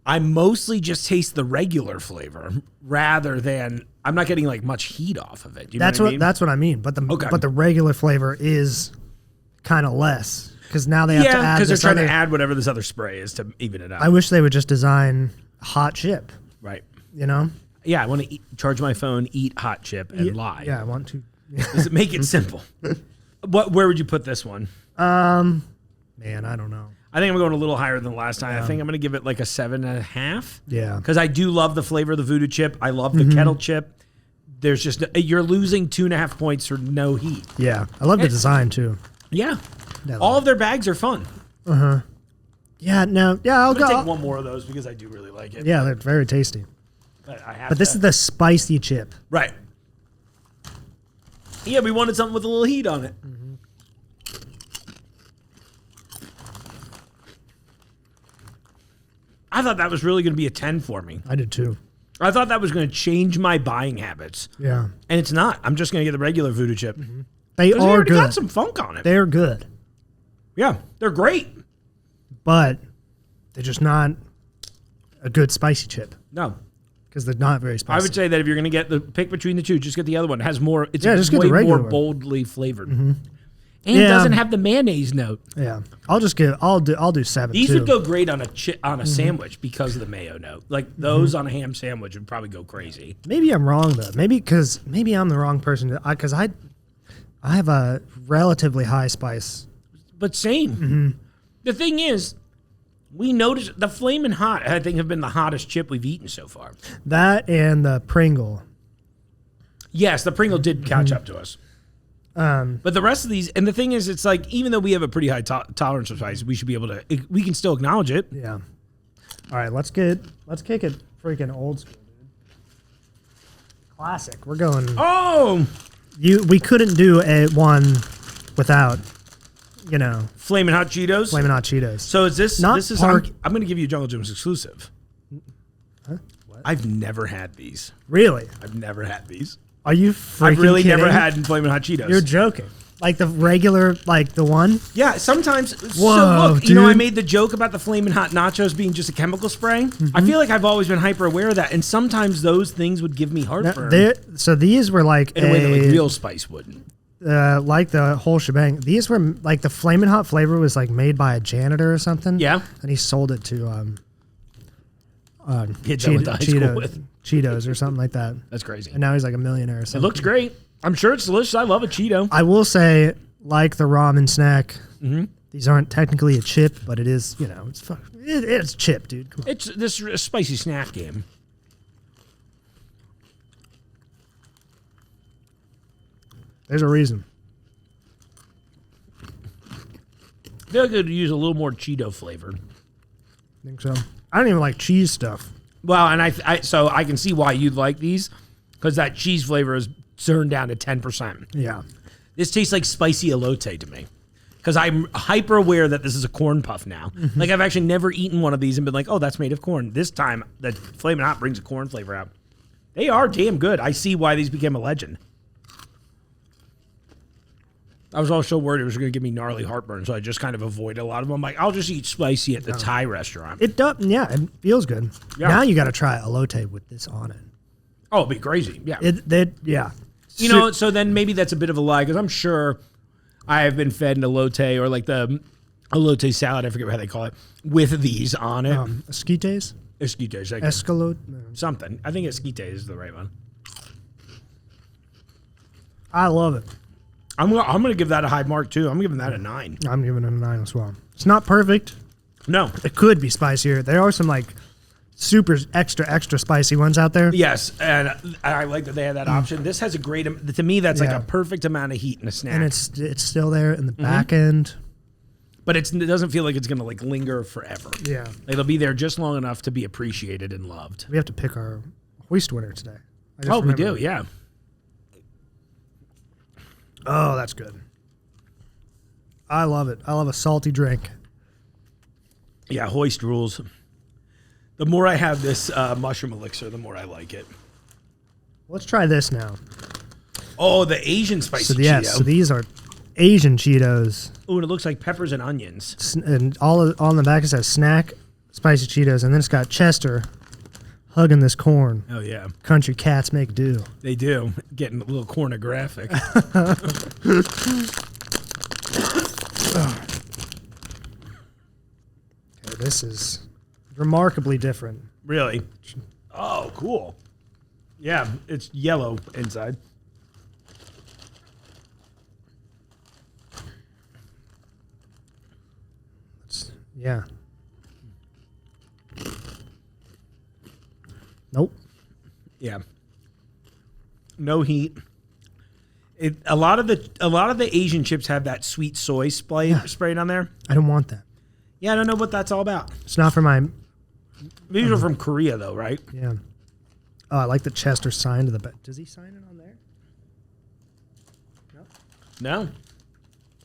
I mostly just taste the regular flavor rather than I'm not getting like much heat off of it. You know what I mean? That's what I mean. But the regular flavor is kind of less because now they have to add. Because they're trying to add whatever this other spray is to even it out. I wish they would just design a hot chip. Right. You know. Yeah, I want to charge my phone, eat hot chip, and lie. Yeah, I want to. Make it simple. Where would you put this one? Man, I don't know. I think I'm going a little higher than last time. I think I'm going to give it like a 7.5. Yeah. Because I do love the flavor of the voodoo chip. I love the kettle chip. there's just you're losing 2.5 points for no heat. Yeah, I love the design too. Yeah, Yeah, all of their bags are fun. Yeah, no, yeah, I'll I'm gonna go. take one more of those because I do really like it. Yeah, they're very tasty. But I have. But this is the spicy chip. right. Yeah, we wanted something with a little heat on it. I thought that was really going to be a 10 for me. I did too. I thought that was going to change my buying habits. Yeah, And it's not. I'm just going to get the regular voodoo chip. they Because they are already got good. some funk on it. They're good, Yeah, they're great. but they're just not a good spicy chip No. because they're not very spicy. I would say that if you're going to get the pick between the two, just get the other one. It has more, it's Yeah, just get way the regular more one. boldly flavored. And Yeah. doesn't have the mayonnaise note. Yeah, I'll do 7. These too. would go great on a sandwich because of the mayo note. Like those on a ham sandwich would probably go crazy. Maybe I'm wrong though. Maybe I'm the wrong person. Because I have a relatively high spice. But same. The thing is, we noticed the Flamin' Hot, I think, have been the hottest chip we've eaten so far. That and the Pringle. Yes, the Pringle did catch up to us. But the rest of these, and the thing is, it's like, even though we have a pretty high tolerance of spice, we should be able to, we can still acknowledge it. Yeah. All right, let's kick it freaking old school, dude. Classic. We're going. Oh! We couldn't do one without, Flamin' Hot Cheetos. Flamin' Hot Cheetos. So is this, Not this is, Park- I'm going to give you a Jungle Gyms exclusive. What? I've never had these. Really? I've never had these. Are you freaking I've really kidding? never had Flamin' Hot Cheetos. You're joking. Like the regular, like the one? Yeah, sometimes. Whoa, so look, I dude. made the joke about the Flamin' Hot Nachos being just a chemical spray. I feel like I've always been hyper aware of that, and sometimes those things would give me heartburn So these were like in a way that like real spice wouldn't. like the whole shebang. These were like the Flamin' Hot flavor was like made by a janitor or something. Yeah, and he sold it to kids I went to high school with. Cheetos or something like that. That's crazy. And now he's like a millionaire or It something. looks great. I'm sure it's delicious. I love a Cheeto. I will say, like the ramen snack, these aren't technically a chip, but it is. It's chip, dude. Come on. It's this spicy snack game. There's a reason. I feel like I could use a little more Cheeto flavor. Think so. I don't even like cheese stuff. Well, and so I can see why you'd like these, because that cheese flavor is turned down to 10%. Yeah. This tastes like spicy elote to me, because I'm hyper aware that this is a corn puff now. Like I've actually never eaten one of these and been like, oh, that's made of corn. This time, the Flamin' Hot brings a corn flavor out. They are damn good. I see why these became a legend. I was also worried it was going to give me gnarly heartburn, so I just kind of avoided a lot of them. I'm like, I'll just eat spicy at the Thai restaurant. It does. Yeah, it feels good. Yeah. Now you got to try elote with this on it. Oh, it'd be crazy. Yeah. Yeah. So then maybe that's a bit of a lie, because I'm sure I have been fed an elote or like the elote salad, I forget how they call it, with these on it. Esquites? Esquites. Escalote? Something. I think esquite is the right one. I love it. I'm gonna give that a high mark too. I'm giving that a 9. I'm giving it a 9 as well. It's not perfect. No. It could be spicier. There are some like super extra spicy ones out there. Yes, and I like that they have that option. This has a great. To me, that's like Yeah. a perfect amount of heat in a snack. And it's still there in the back end. but it doesn't feel like it's gonna like linger forever. Yeah. Like, it'll be there just long enough to be appreciated and loved. We have to pick our hoist winner today. I just Oh, we remembered. do. Yeah. Oh, that's good. I love it. I love a salty drink. Yeah. Hoist rules. The more I have this mushroom elixir, the more I like it. Let's try this now. Oh, the Asian spicy Cheeto. So these are Asian Cheetos. Oh, and it looks like peppers and onions. And all on the back it says snack spicy Cheetos. And then it's got Chester hugging this corn. Oh, yeah. Country cats make do. They do. Getting a little cornographic. Okay, this is remarkably different. Really? Oh, cool. Yeah, it's yellow inside. Yeah. Nope. Yeah. no heat. A lot of the Asian chips have that sweet soy sprayed on there. I don't want that. Yeah, I don't know what that's all about. It's not for my. These are from Korea, though, right? Yeah. Oh, I like the Chester sign to the back. Does he sign it on there? No.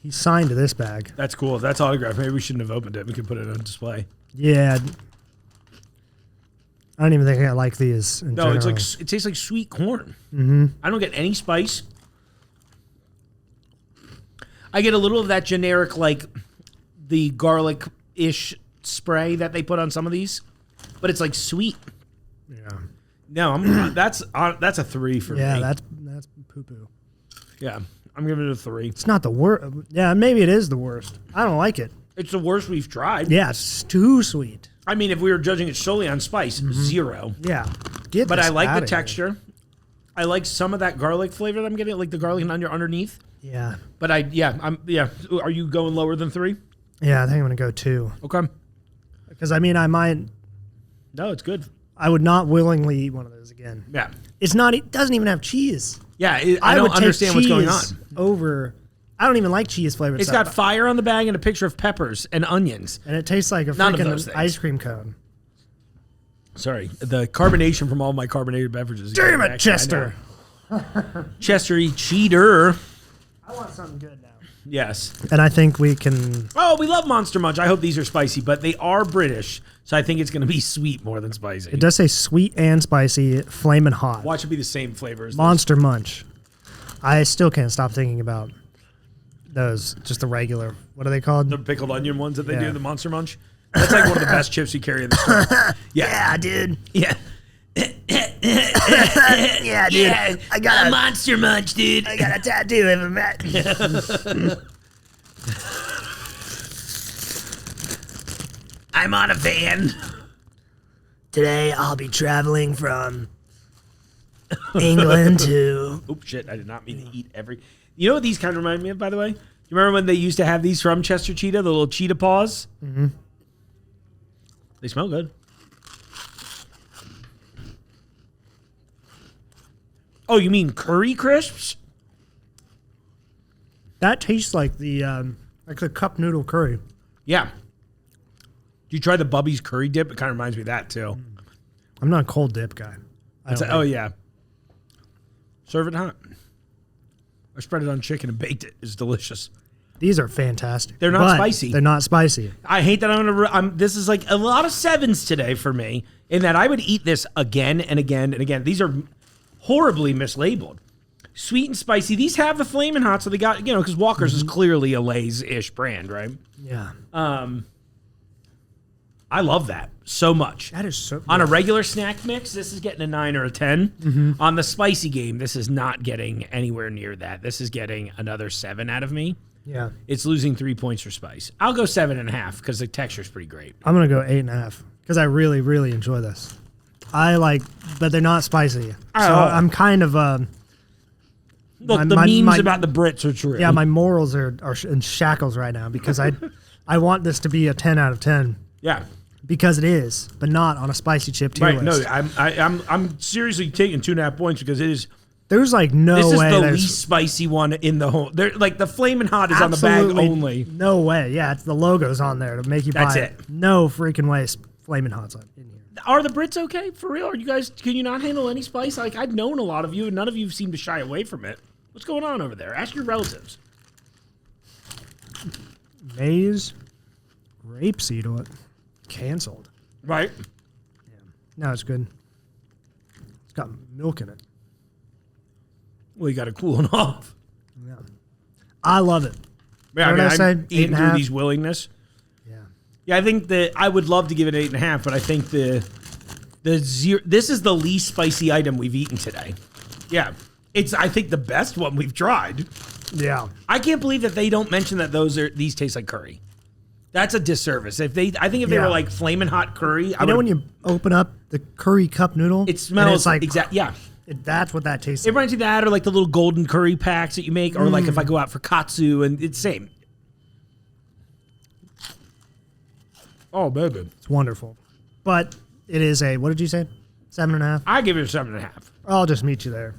He signed to this bag. That's cool. If that's autographed, maybe we shouldn't have opened it. We could put it on display. Yeah. I don't even think I like these. No, it's like it tastes like sweet corn. Mm-hmm. I don't get any spice. I get a little of that generic, like the garlic-ish spray that they put on some of these, but it's like sweet. Yeah. No, that's a 3 for me. Yeah, that's poo-poo. Yeah, I'm giving it a 3. It's not the worst. Yeah, maybe it is the worst. I don't like it. It's the worst we've tried. Yeah, it's too sweet. I mean, if we were judging it solely on spice, 0. Yeah. But I like the texture. I like some of that garlic flavor that I'm getting, like the garlic underneath. Yeah. But Are you going lower than 3? Yeah, I think I'm gonna go 2. Okay. Because I mean, I might. No, it's good. I would not willingly eat one of those again. Yeah. It's not. It doesn't even have cheese. Yeah, I don't understand what's going on. Over. I don't even like cheese flavored It's stuff. got fire on the bag and a picture of peppers and onions. And it tastes like a None of those freaking things. ice cream cone. Sorry, the carbonation from all my carbonated beverages. Damn it, Chester. Chester cheater. I want something good now. Yes. And I think we can. Oh, we love Monster Munch. I hope these are spicy, but they are British, so I think it's going to be sweet more than spicy. It does say sweet and spicy, flamin' hot. Watch it be the same flavor as Monster Munch. I still can't stop thinking about those. Just the regular. What are they called? the pickled onion ones that they Yeah. do, the Monster Munch. That's like one of the best chips you carry in the store. Yeah, dude. Yeah. Yeah, dude. Yeah, I got a Monster Munch, dude. I got a tattoo of him. I'm on a van. Today I'll be traveling from England to. Oops, shit! I did not mean to eat every. You know what these kind of remind me of, by the way? You remember when they used to have these from Chester Cheetah, the little cheetah paws? Mm-hmm. They smell good. Oh, you mean curry crisps? That tastes like the cup noodle curry. Yeah. Do you try the Bubby's curry dip? It kind of reminds me of that too. I'm not a cold dip guy. Oh yeah. Serve it hot. I spread it on chicken and baked it. It's delicious. These are fantastic. They're not but spicy. They're not spicy. I hate that this is like a lot of 7s today for me, in that I would eat this again and again and again. These are horribly mislabeled. Sweet and spicy. These have the Flamin' Hot, so they got, because Walker's is clearly a Lay's-ish brand, right? Yeah. I love that so much. That is so. On a regular snack mix, this is getting a 9 or a 10. On the spicy game, this is not getting anywhere near that. This is getting another 7 out of me. Yeah. It's losing 3 points for spice. I'll go 7.5 because the texture's pretty great. I'm gonna go 8.5 because I really, really enjoy this. But they're not spicy. So I'm kind of. Look, the memes about the Brits are true. Yeah, my morals are in shackles right now because I want this to be a 10 out of 10. Yeah. Because it is, but not on a spicy chip tier list. No, I'm seriously taking 2.5 points because it is. There's like no way. This is the least spicy one in the whole. Like the Flamin' Hot is on the bag only. No way. Yeah, it's the logo's on there to make you buy That's it. it. No freaking way. Flamin' Hot's in here. Are the Brits okay for real? Are you guys? Can you not handle any spice? Like I've known a lot of you, and none of you seem to shy away from it. What's going on over there? Ask your relatives. Maize, rapeseed oil, canceled. Right. Yeah. No, it's good. It's got milk in it. Well, you got to cool it off. Yeah. I love it. Yeah, What did I say? I'm eating through 8.5? these willingness. Yeah. Yeah, I think that I would love to give it 8.5, but I think this is the least spicy item we've eaten today. Yeah, it's I think the best one we've tried. Yeah. I can't believe that they don't mention that these taste like curry. That's a disservice. I think if they were like Flamin' Hot curry, You know when you open up the curry cup noodle, it smells like yeah. That's what that tastes It like. reminds you of that, or like the little golden curry packs that you make, or like if I go out for katsu, and it's same. Oh, baby. It's wonderful. But it is what did you say? 7.5? I give it a 7.5. I'll just meet you there.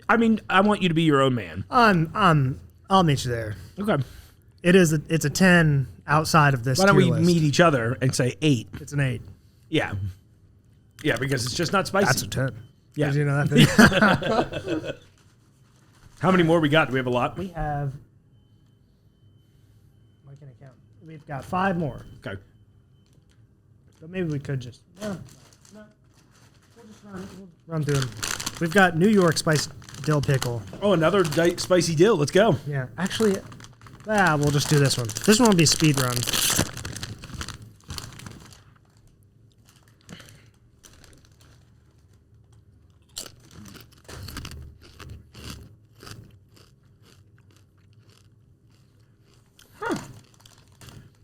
I mean, I want you to be your own man. I'll meet you there. Okay. It's a 10 outside of this. Why don't we tier list. meet each other and say 8? It's an 8. Yeah. Yeah, because it's just not spicy. That's a 10. Yeah. Did you know that? How many more we got? Do we have a lot? We have. Why can't I count? We've got 5 more. Okay. But maybe we could just. No. We'll just run through them. We've got New York spiced dill pickle. Oh, another spicy dill. Let's go. Yeah, actually, we'll just do this one. This one will be speed run.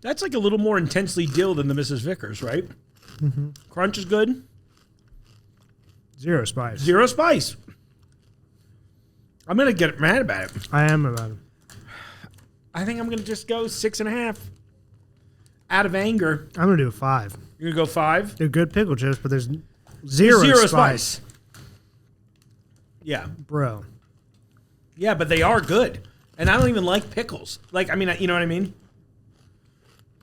That's like a little more intensely dill than the Mrs. Vickers, right? Mm-hmm. Crunch is good. 0 spice. 0 spice. I'm going to get mad about it. I am about it. I think I'm going to just go 6.5. Out of anger. I'm going to do a 5. You're going to go 5? They're good pickle chips, but there's 0 spice. Yeah. Bro. Yeah, but they are good. And I don't even like pickles. Like, I mean, you know what I mean?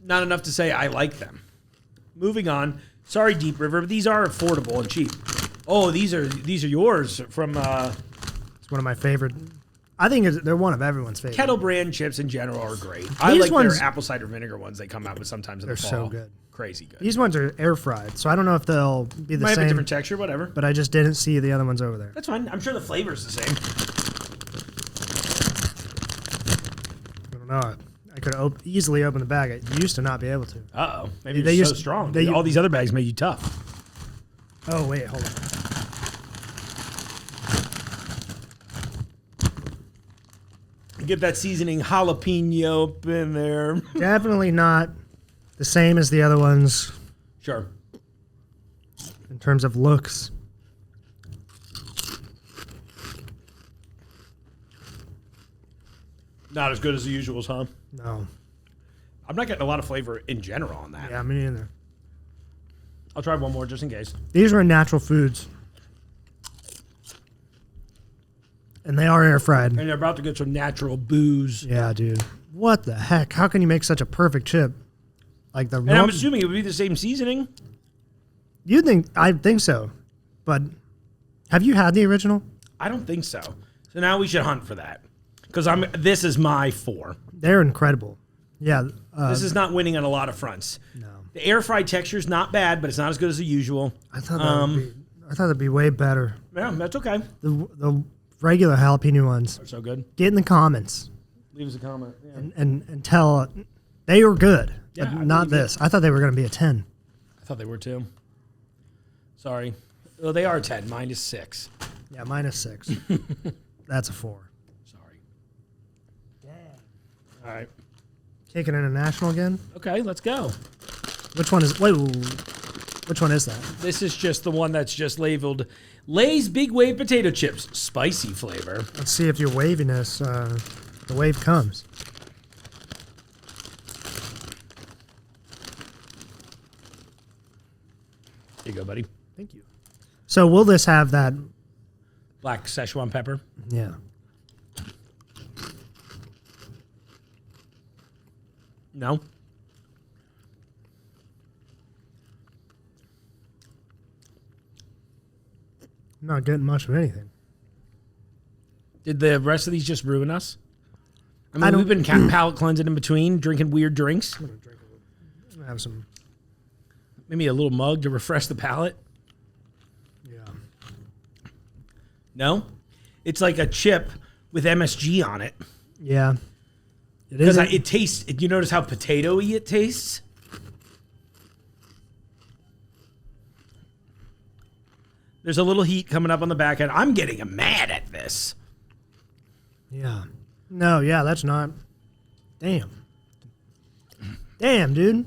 Not enough to say I like them. Moving on. Sorry, Deep River, but these are affordable and cheap. Oh, these are yours from It's one of my favorite. I think they're one of everyone's favorite. Kettle Brand chips in general are great. I like their apple cider vinegar ones they come out with sometimes in the fall. They're so good. Crazy good. These ones are air fried, so I don't know if they'll be the Might same. have a different texture, whatever. But I just didn't see the other ones over there. That's fine. I'm sure the flavor's the same. I don't know. I could easily open the bag. I used to not be able to. Uh-oh. Maybe They you're so used- strong. they- All these other bags made you tough. Oh, wait, hold on. Get that seasoning jalapeno up in there. Definitely not the same as the other ones Sure. in terms of looks. Not as good as the usuals, huh? No. I'm not getting a lot of flavor in general on that. Yeah, me neither. I'll try one more just in case. These are natural foods. And they are air fried. And they're about to get some natural booze. Yeah, dude. What the heck? How can you make such a perfect chip? Like the And I'm assuming it would be the same seasoning. I think so. But have you had the original? I don't think so. So now we should hunt for that. Because this is my 4. They're incredible. Yeah. This is not winning on a lot of fronts. No. The air fried texture is not bad, but it's not as good as the usual. I thought that'd be way better. Yeah, that's okay. The regular jalapeno ones. They're so good. Get in the comments Leave us a comment. Yeah. and tell they were good. Yeah, but I not believe this. I thought they were going to be a 10. I thought they were too. Sorry. Well, they are 10. Mine is 6. Yeah, -6. That's a 4. Sorry. All right. Kicking international again. Okay, let's go. Which one is? Wait, which one is that? This is just the one that's just labeled Lay's Big Wave Potato Chips. Spicy flavor. Let's see if your waviness, the wave comes. Here you go, buddy. Thank you. So will this have that? Black Szechuan pepper. Yeah. No. I'm not getting much of anything. Did the rest of these just ruin us? I I mean, don't- we've been palate cleansing in between, drinking weird drinks. I'm gonna drink a little. I'm gonna have some. Maybe a little mug to refresh the palate. Yeah. No? It's like a chip with MSG on it. Yeah. It Because is. it tastes, you notice how potato-y it tastes? There's a little heat coming up on the back end. I'm getting mad at this. Yeah. No. Yeah. That's not. Damn. Damn, dude.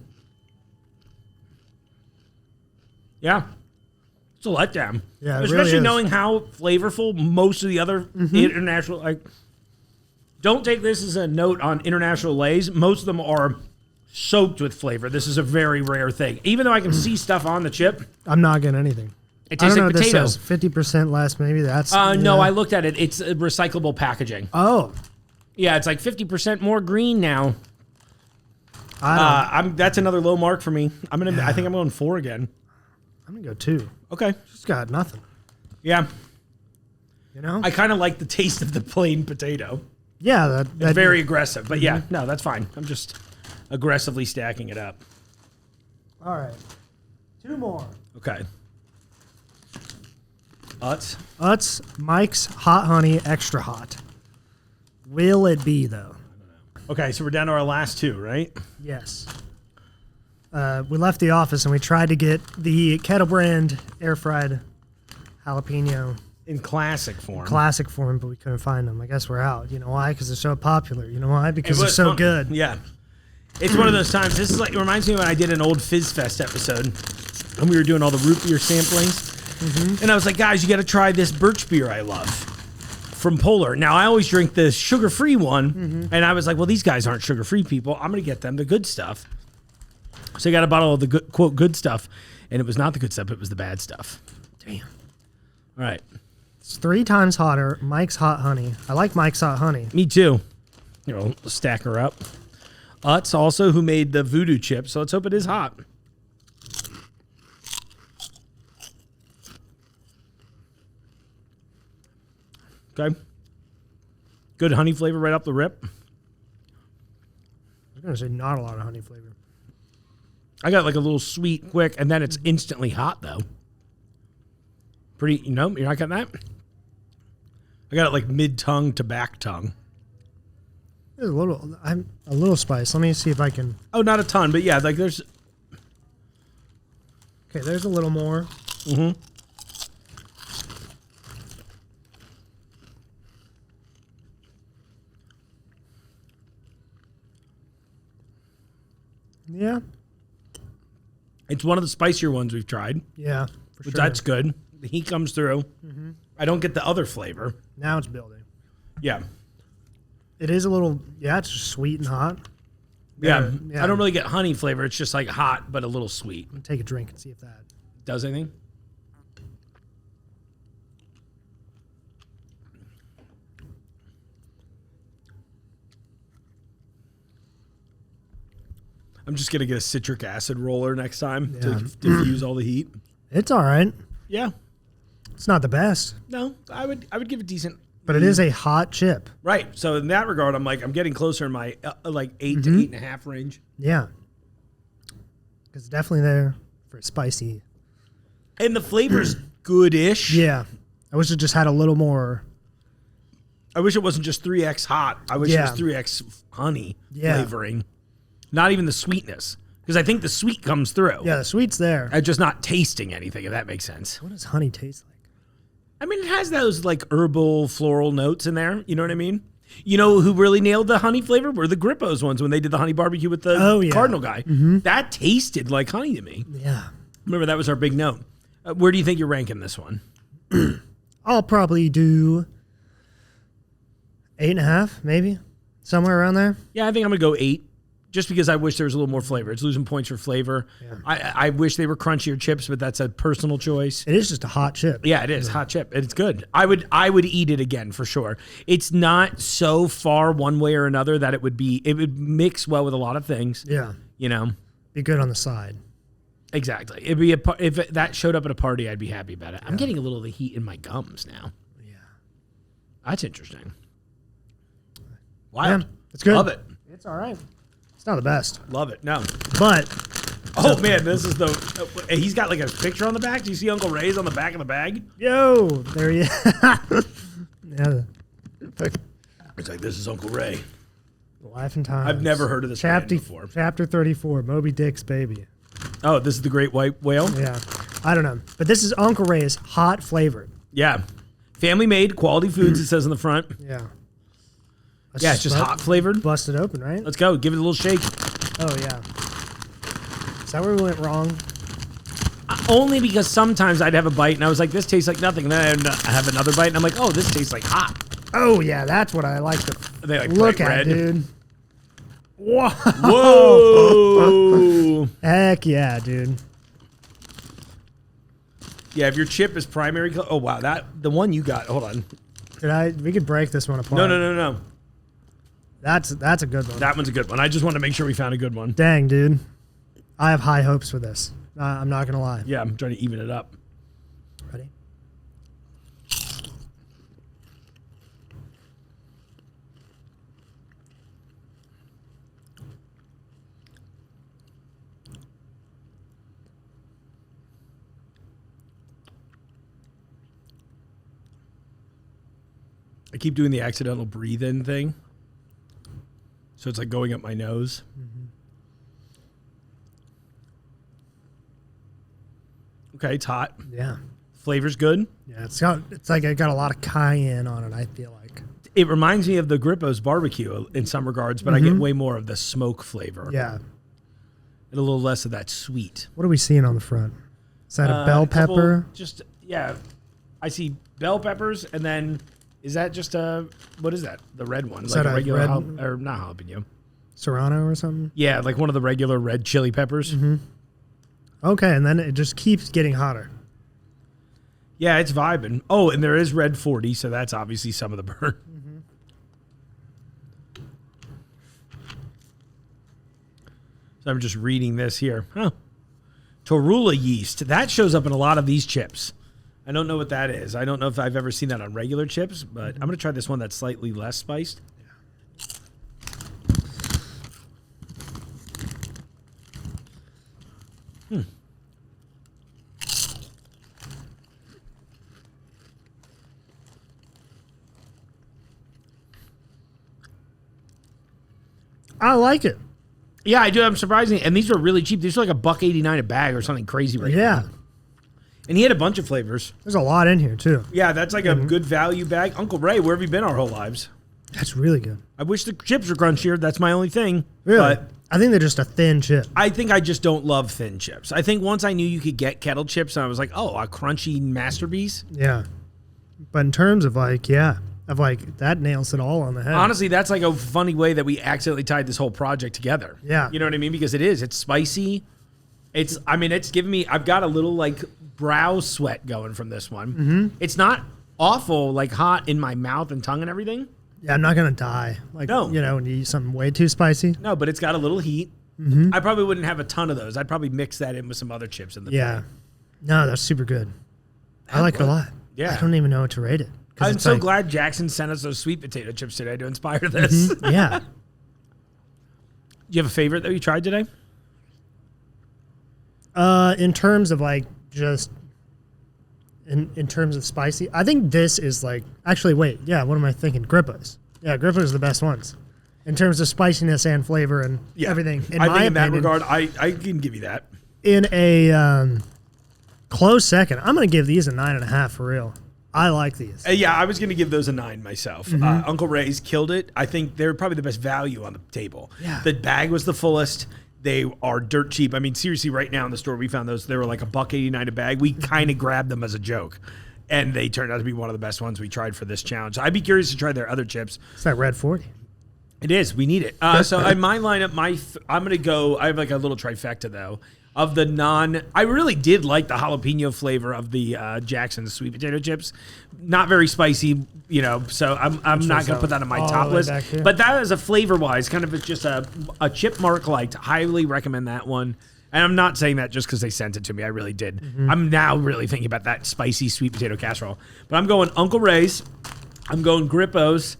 Yeah. It's a letdown. Yeah, it Especially really is. knowing how flavorful most of the other international, like, don't take this as a note on international Lays. Most of them are soaked with flavor. This is a very rare thing. Even though I can see stuff on the chip, I'm not getting anything. It I tastes don't know like what this potato. says. 50% less, maybe that's. No, I looked at it. It's recyclable packaging. Oh, Yeah, it's like 50% more green now. I don't. That's another low mark for me. I think I'm going 4 again. I'm gonna go 2. Okay. It's got nothing. Yeah. You know. I kind of like the taste of the plain potato. Yeah, It's very aggressive, but yeah, no, that's fine. I'm just aggressively stacking it up. All right. 2 more. Okay. Utz. Utz Mike's Hot Honey Extra Hot. Will it be though? Okay, so we're down to our last 2, right? Yes. We left the office and we tried to get the Kettle Brand air fried jalapeno In classic form. classic form, but we couldn't find them. I guess we're out. You know why? Because they're so popular. You know why? Because It they're was so fun. good. Yeah. It's one of those times. This is like, it reminds me when I did an old Fizz Fest episode and we were doing all the root beer samplings. And I was like, guys, you got to try this birch beer I love from Polar. Now, I always drink the sugar-free one. And I was like, well, these guys aren't sugar-free people. I'm going to get them the good stuff. So I got a bottle of the good, quote, good stuff. And it was not the good stuff. It was the bad stuff. Damn. All right. It's 3 times hotter. Mike's Hot Honey. I like Mike's Hot Honey. Me too. You know, stack her up. Utz also, who made the voodoo chip. So let's hope it is hot. Okay. Good honey flavor right off the rip. I was gonna say not a lot of honey flavor. I got like a little sweet, quick, and then it's instantly hot though. Pretty, you know, you're not getting that? I got it like mid-tongue to back tongue. There's a little spice. Let me see if I can. Oh, not a ton, but yeah, like there's. Okay, there's a little more. Mm-hmm. Yeah. It's one of the spicier ones we've tried, Yeah. For but sure. that's good. The heat comes through. I don't get the other flavor. Now it's building. Yeah. It is a little. Yeah, it's just sweet and hot. Yeah. Yeah. I don't really get honey flavor. It's just like hot, but a little sweet. Take a drink and see if that. Does anything? I'm just going to get a citric acid roller next time to Yeah. diffuse all the heat. It's all right. Yeah. It's not the best, No, I would give it decent. but it is a hot chip. Right. So in that regard, I'm getting closer in my like 8 to 8.5 range. Yeah. It's definitely there for spicy. And the flavor's good-ish. Yeah. I wish it just had a little more. I wish it wasn't just 3x hot. I wish it was 3x honey flavoring. Not even the sweetness. Because I think the sweet comes through. Yeah, the sweet's there. I'm just not tasting anything, if that makes sense. What does honey taste like? I mean, it has those like herbal, floral notes in there. You know what I mean? You know who really nailed the honey flavor? Were the Grippos ones when they did the honey barbecue with the Cardinal guy. That tasted like honey to me. Yeah. Remember, that was our big note. Where do you think you're ranking this one? I'll probably do 8.5, maybe. Somewhere around there. Yeah, I think I'm going to go 8. Just because I wish there was a little more flavor. It's losing points for flavor. Yeah. I wish they were crunchier chips, but that's a personal choice. It is just a hot chip. Yeah, it is. Hot chip. It's good. I would eat it again for sure. It's not so far one way or another that it would mix well with a lot of things. Yeah. You know? Be good on the side. Exactly. If that showed up at a party, I'd be happy about it. I'm getting a little of the heat in my gums now. Yeah. That's interesting. Wild. Yeah, it's good. Love it. It's all right. It's not the best, Love it. No. but Oh man, this is he's got like a picture on the back. Do you see Uncle Ray's on the back of the bag? yo, there he is. Yeah. It's like, this is Uncle Ray. Life and Times. I've never heard of this brand before. Chapter 34, Moby Dick's baby. Oh, this is the Great White Whale? Yeah. I don't know. But this is Uncle Ray's hot flavored. Yeah. Family made, quality foods, it says on the front. Yeah. Yeah, it's just hot flavored. Bust it open, right? Let's go. Give it a little shake. Oh, yeah. Is that where we went wrong? Only because sometimes I'd have a bite and I was like, this tastes like nothing. And then I have another bite and I'm like, oh, this tastes like hot. Oh, yeah. That's what I like to They like look bright at, red. dude. Whoa. Whoa. Heck yeah, dude. Yeah, if your chip is primary color. Oh wow, the one you got. Hold on. We could break this one apart. No. That's a good one. That one's a good one. I just want to make sure we found a good one. Dang, dude. I have high hopes for this. I'm not gonna lie. Yeah, I'm trying to even it up. Ready? I keep doing the accidental breathe in thing. So it's like going up my nose. Mm-hmm. Okay, it's hot. Yeah. Flavor's good. Yeah, it's like it got a lot of cayenne on it, I feel like. It reminds me of the Grippo's barbecue in some regards, but I get way more of the smoke flavor. Yeah. And a little less of that sweet. What are we seeing on the front? Is that a bell pepper? I see bell peppers, and then is that just what is that? The red one? Is like that a a regular red- or not jalapeno. Serrano or something? Yeah, like one of the regular red chili peppers. Okay, and then it just keeps getting hotter. Yeah, it's vibing. Oh, and there is red 40, so that's obviously some of the burn. So I'm just reading this here. Huh. Torula yeast. That shows up in a lot of these chips. I don't know what that is. I don't know if I've ever seen that on regular chips, but I'm going to try this one that's slightly less spiced. I like it. Yeah, I do. I'm surprising. And these were really cheap. These were like $1.89 a bag or something crazy right Yeah. now. And he had a bunch of flavors. There's a lot in here, too. Yeah, that's like a good value bag. Uncle Ray, where have you been our whole lives? That's really good. I wish the chips were crunchier. That's my only thing. Really? But I think they're just a thin chip. I think I just don't love thin chips. I think once I knew you could get kettle chips, and I was like, oh, a crunchy masterpiece. Yeah. But in terms of that nails it all on the head. Honestly, that's like a funny way that we accidentally tied this whole project together. Yeah. You know what I mean? Because it's spicy. It's giving me, I've got a little like brow sweat going from this one. It's not awful, like hot in my mouth and tongue and everything. Yeah, I'm not going to die. Like, No. when you eat something way too spicy. No, but it's got a little heat. I probably wouldn't have a ton of those. I'd probably mix that in with some other chips in the Yeah. bag. No, that's super good. I like it a lot. Yeah. I don't even know what to rate it. 'Cause I'm it's so like- glad Jackson sent us those sweet potato chips today to inspire this. Yeah. Do you have a favorite that you tried today? In terms of like just in terms of spicy, I think this is like actually wait, yeah, what am I thinking? Grippas. Yeah, Grippas are the best ones. In terms of spiciness and flavor and everything. In I my think in that opinion, regard, I can give you that. in a close second, I'm gonna give these a 9.5 for real. I like these. Yeah, I was going to give those a 9 myself. Uncle Ray's killed it. I think they're probably the best value on the table. Yeah. The bag was the fullest. They are dirt cheap. I mean, seriously, right now in the store, we found those. They were like $1.89 a bag. We kind of grabbed them as a joke. And they turned out to be one of the best ones we tried for this challenge. I'd be curious to try their other chips. It's that red 40. It is. We need it. So in my lineup, I'm going to go. I have like a little trifecta though of the I really did like the jalapeno flavor of the Jackson's sweet potato chips. Not very spicy, So I'm not going to put that on my all top the way list. back here? But that is a flavor wise, kind of just a chip mark liked. Highly recommend that one. And I'm not saying that just because they sent it to me. I really did. I'm now really thinking about that spicy sweet potato casserole. But I'm going Uncle Ray's. I'm going Grippo's.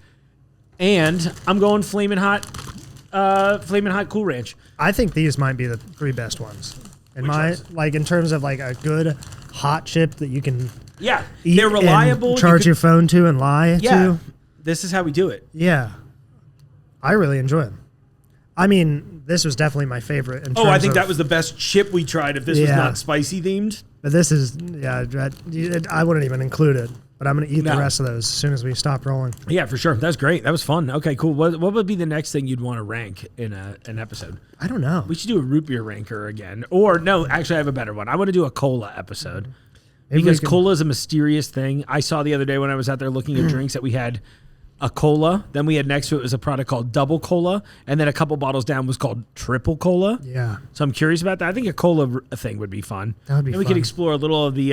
And I'm going Flamin' Hot Cool Ranch. I think these might be the 3 best ones. In Which ones? like in terms of like a good hot chip that you can Yeah, eat they're reliable. and charge your phone to and lie to. This is how we do it. Yeah. I really enjoy them. I mean, this was definitely my favorite. In Oh, I terms think of- that was the best chip we tried if this was Yeah. not spicy themed. But this is, I wouldn't even include it. But I'm going to eat No. the rest of those as soon as we stop rolling. Yeah, for sure. That's great. That was fun. Okay, cool. What would be the next thing you'd want to rank in an episode? I don't know. We should do a root beer ranker again. Or, no, actually, I have a better one. I want to do a cola episode. Maybe Because we can- cola is a mysterious thing. I saw the other day when I was out there looking at drinks that we had a cola. Then we had next to it was a product called double cola. And then a couple bottles down was called triple cola. Yeah. So I'm curious about that. I think a cola thing would be fun. That would be And we could fun. explore a little of the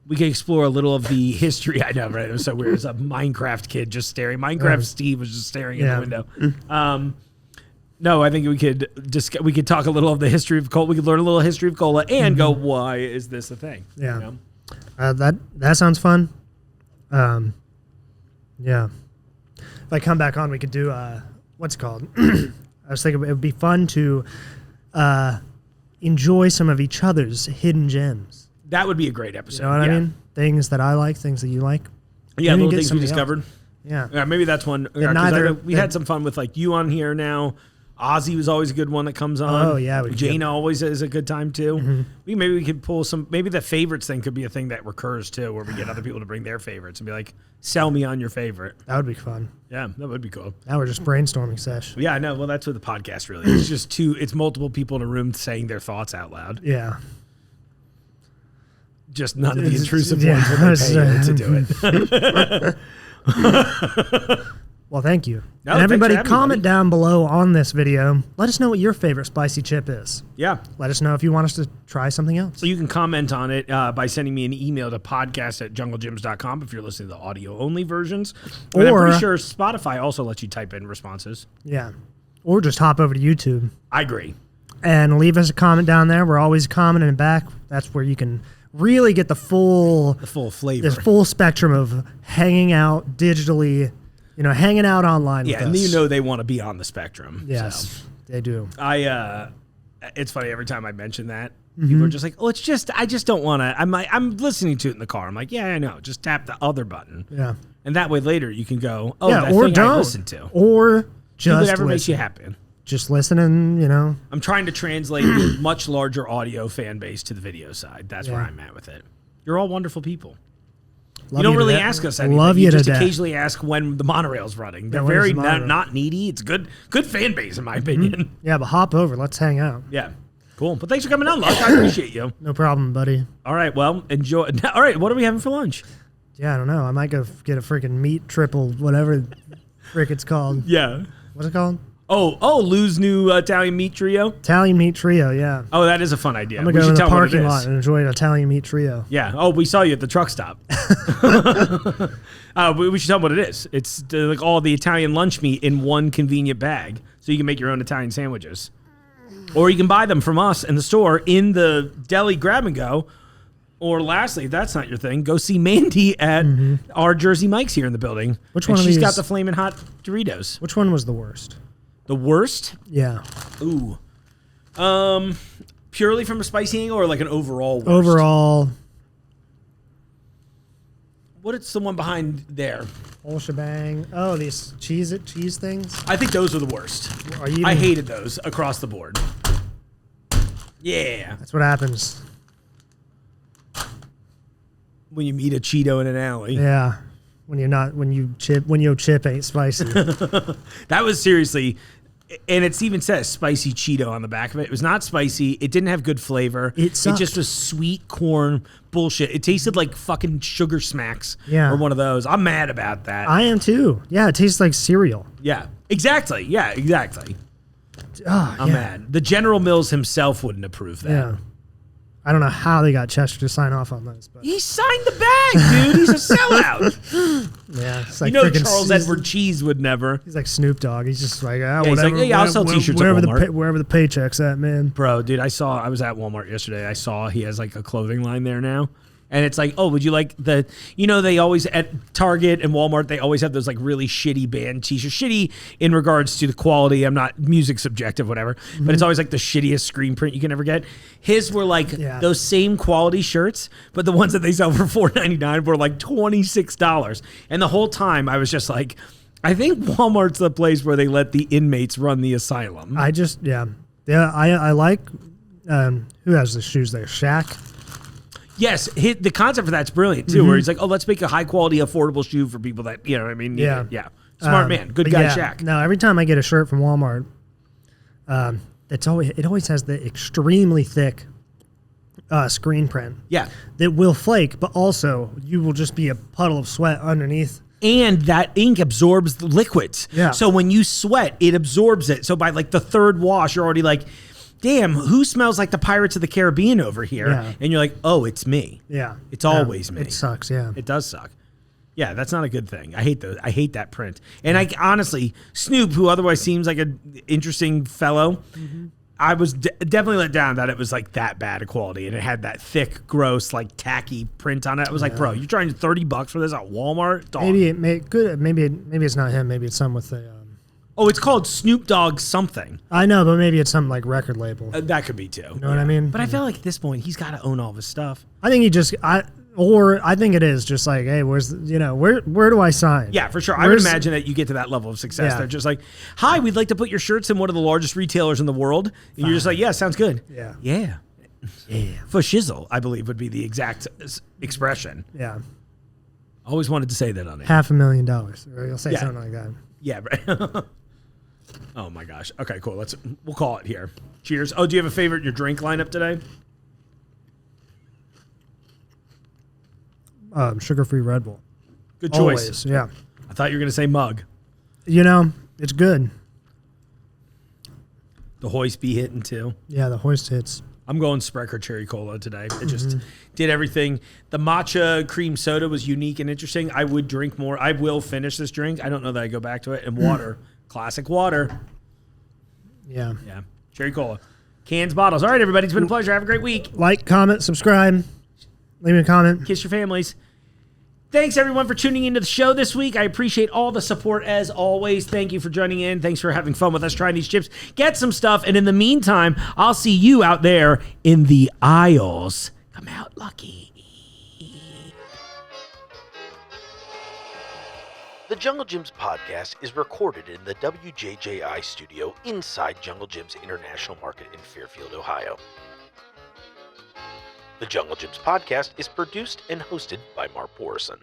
we could explore a little of the history. I know, right? It was so weird. It was a Minecraft kid just staring. Minecraft Steve was just staring in the window. No, I think we could talk a little of the history of cola. We could learn a little history of cola and go, why is this a thing? Yeah. You know? That sounds fun. Yeah. If I come back on, we could do what's it called? I was thinking it would be fun to enjoy some of each other's hidden gems. That would be a great episode. You know what I mean? Things that I like, things that you like. Yeah, little things we discovered. Yeah. Yeah, maybe that's one. We had some fun with like you on here now. Ozzy was always a good one that comes on. Oh, yeah. Jana always is a good time, too. Maybe we could pull some... Maybe the favorites thing could be a thing that recurs, too, where we get other people to bring their favorites and be like, sell me on your favorite. That would be fun. Yeah, that would be cool. Now we're just brainstorming sesh. Yeah, I know. Well, that's what the podcast really is. It's just it's multiple people in a room saying their thoughts out loud. Yeah. Just none of the intrusive ones when they pay you to do it. Well, thank you. No, and everybody, thanks for having comment me, down below on this video. Let us know what your favorite spicy chip is. Yeah. Let us know if you want us to try something else. So you can comment on it by sending me an email to podcast@junglejims.com if you're listening to the audio-only versions. And I'm pretty sure Spotify also lets you type in responses. Yeah. Or just hop over to YouTube. I agree. And leave us a comment down there. We're always commenting back. That's where you can really get the full flavor. This full spectrum of hanging out digitally, hanging out online with us. Yeah, and they want to be on the spectrum. Yes, so. They do. It's funny, every time I mention that, people are just like, I just don't want to. I'm listening to it in the car. I'm like, yeah, I know. Just tap the other button. Yeah. And that way later you can go, that or thing don't. I listened to. Or just do whatever listen. makes you happy. Just listen and, I'm trying to translate a much larger audio fan base to the video side. That's where I'm at with it. You're all wonderful people. You don't really ask us anything. Love you to just death. occasionally ask when the monorail's running. They're when very is the monorail? not needy. It's good fan base, in my opinion. Yeah, but hop over. Let's hang out. Yeah. Cool. But thanks for coming on, Luck. I appreciate you. No problem, buddy. All right. Well, enjoy. All right. What are we having for lunch? Yeah, I don't know. I might go get a freaking meat triple, whatever frick it's called. Yeah. What's it called? Oh, Lou's new Italian meat trio. Italian meat trio, yeah. Oh, that is a fun idea. I'm going to go in the parking lot and enjoy an Italian meat trio. Yeah. Oh, we saw you at the truck stop. We should tell them what it is. It's like all the Italian lunch meat in one convenient bag, so you can make your own Italian sandwiches. Or you can buy them from us in the store in the deli grab and go. Or lastly, if that's not your thing, go see Mandy at our Jersey Mike's here in the building. Which one of she's these? got the flaming hot Doritos. Which one was the worst? The worst? Yeah. Ooh. Purely from a spicy angle or like an overall worst? Overall. What is the one behind there? Whole shebang. Oh, these cheese things? I think those are the worst. I hated those across the board. Yeah. That's what happens. When you meet a Cheeto in an alley. Yeah. When your chip ain't spicy. That was seriously, and it even says spicy Cheeto on the back of it. It was not spicy. It didn't have good flavor. It sucked. just was sweet corn bullshit. It tasted like fucking Sugar Smacks. Yeah. Or one of those. I'm mad about that. I am too. Yeah, it tastes like cereal. Yeah. Exactly. Yeah, exactly. Oh, I'm mad. The General Mills himself wouldn't approve that. Yeah. I don't know how they got Chester to sign off on those, but He signed the bag, dude. He's a sellout. yeah, it's like Charles Edward Cheese would never. He's like Snoop Dogg. He's just like, he's whatever. like, I'll sell t-shirts at Walmart. Wherever the paycheck's at, man. Bro, dude, I was at Walmart yesterday. I saw he has like a clothing line there now. And it's like, would you like they always at Target and Walmart, they always have those like really shitty band t-shirts. Shitty in regards to the quality. I'm not music subjective, whatever. But it's always like the shittiest screen print you can ever get. His were like those same quality shirts, but the ones that they sell for $4.99 were like $26. And the whole time I was just like, I think Walmart's the place where they let the inmates run the asylum. I like, who has the shoes there? Shaq? Yes, the concept for that's brilliant too. Where he's like, let's make a high quality, affordable shoe for people that what I mean. Yeah. Smart man, good guy, Shaq. No, every time I get a shirt from Walmart, it always has the extremely thick screen print. Yeah, that will flake, but also you will just be a puddle of sweat underneath. And that ink absorbs the liquids. Yeah. So when you sweat, it absorbs it. So by like the third wash, you're already like. damn, who smells like the Pirates of the Caribbean over here? Yeah. And you're like, oh, it's me. Yeah. It's always me. It sucks, yeah. It does suck. Yeah, that's not a good thing. I hate that print. And I honestly, Snoop, who otherwise seems like an interesting fellow, I was definitely let down that it was like that bad a quality, and it had that thick, gross, like tacky print on it. I was like, bro, you're charging $30 for this at Walmart? Dog. Maybe it's not him. Maybe it's some with the. Oh, it's called Snoop Dogg something. I know, but maybe it's some like record label. That could be too. You know what I mean? But I feel like at this point he's got to own all of his stuff. I think I think it is just like, hey, where do I sign? Yeah, for sure. I would imagine that you get to that level of success. Yeah. They're just like, hi, we'd like to put your shirts in one of the largest retailers in the world. And you're just like, yeah, sounds good. Yeah. Yeah. For shizzle, I believe would be the exact expression. Yeah. Always wanted to say that on it. $500,000. Or you'll say Yeah. something like that. Yeah, right. Oh my gosh. Okay, cool. We'll call it here. Cheers. Oh, do you have a favorite your drink lineup today? Sugar-free Red Bull. Good choice. Always, yeah. I thought you were going to say mug. It's good. The hoist be hitting too. Yeah, the hoist hits. I'm going Sprecher Cherry Cola today. It just did everything. The matcha cream soda was unique and interesting. I would drink more. I will finish this drink. I don't know that I go back to it. And water. Classic water. Yeah. Yeah. Cherry Cola. Cans, bottles. All right, everybody. It's been a pleasure. Have a great week. Like, comment, subscribe. Leave me a comment. Kiss your families. Thanks, everyone, for tuning into the show this week. I appreciate all the support, as always. Thank you for joining in. Thanks for having fun with us trying these chips. Get some stuff, and in the meantime, I'll see you out there in the aisles. Come out lucky. The Jungle Gyms podcast is recorded in the WJJI studio inside Jungle Gyms International Market in Fairfield, Ohio. The Jungle Gyms podcast is produced and hosted by Mark Borison.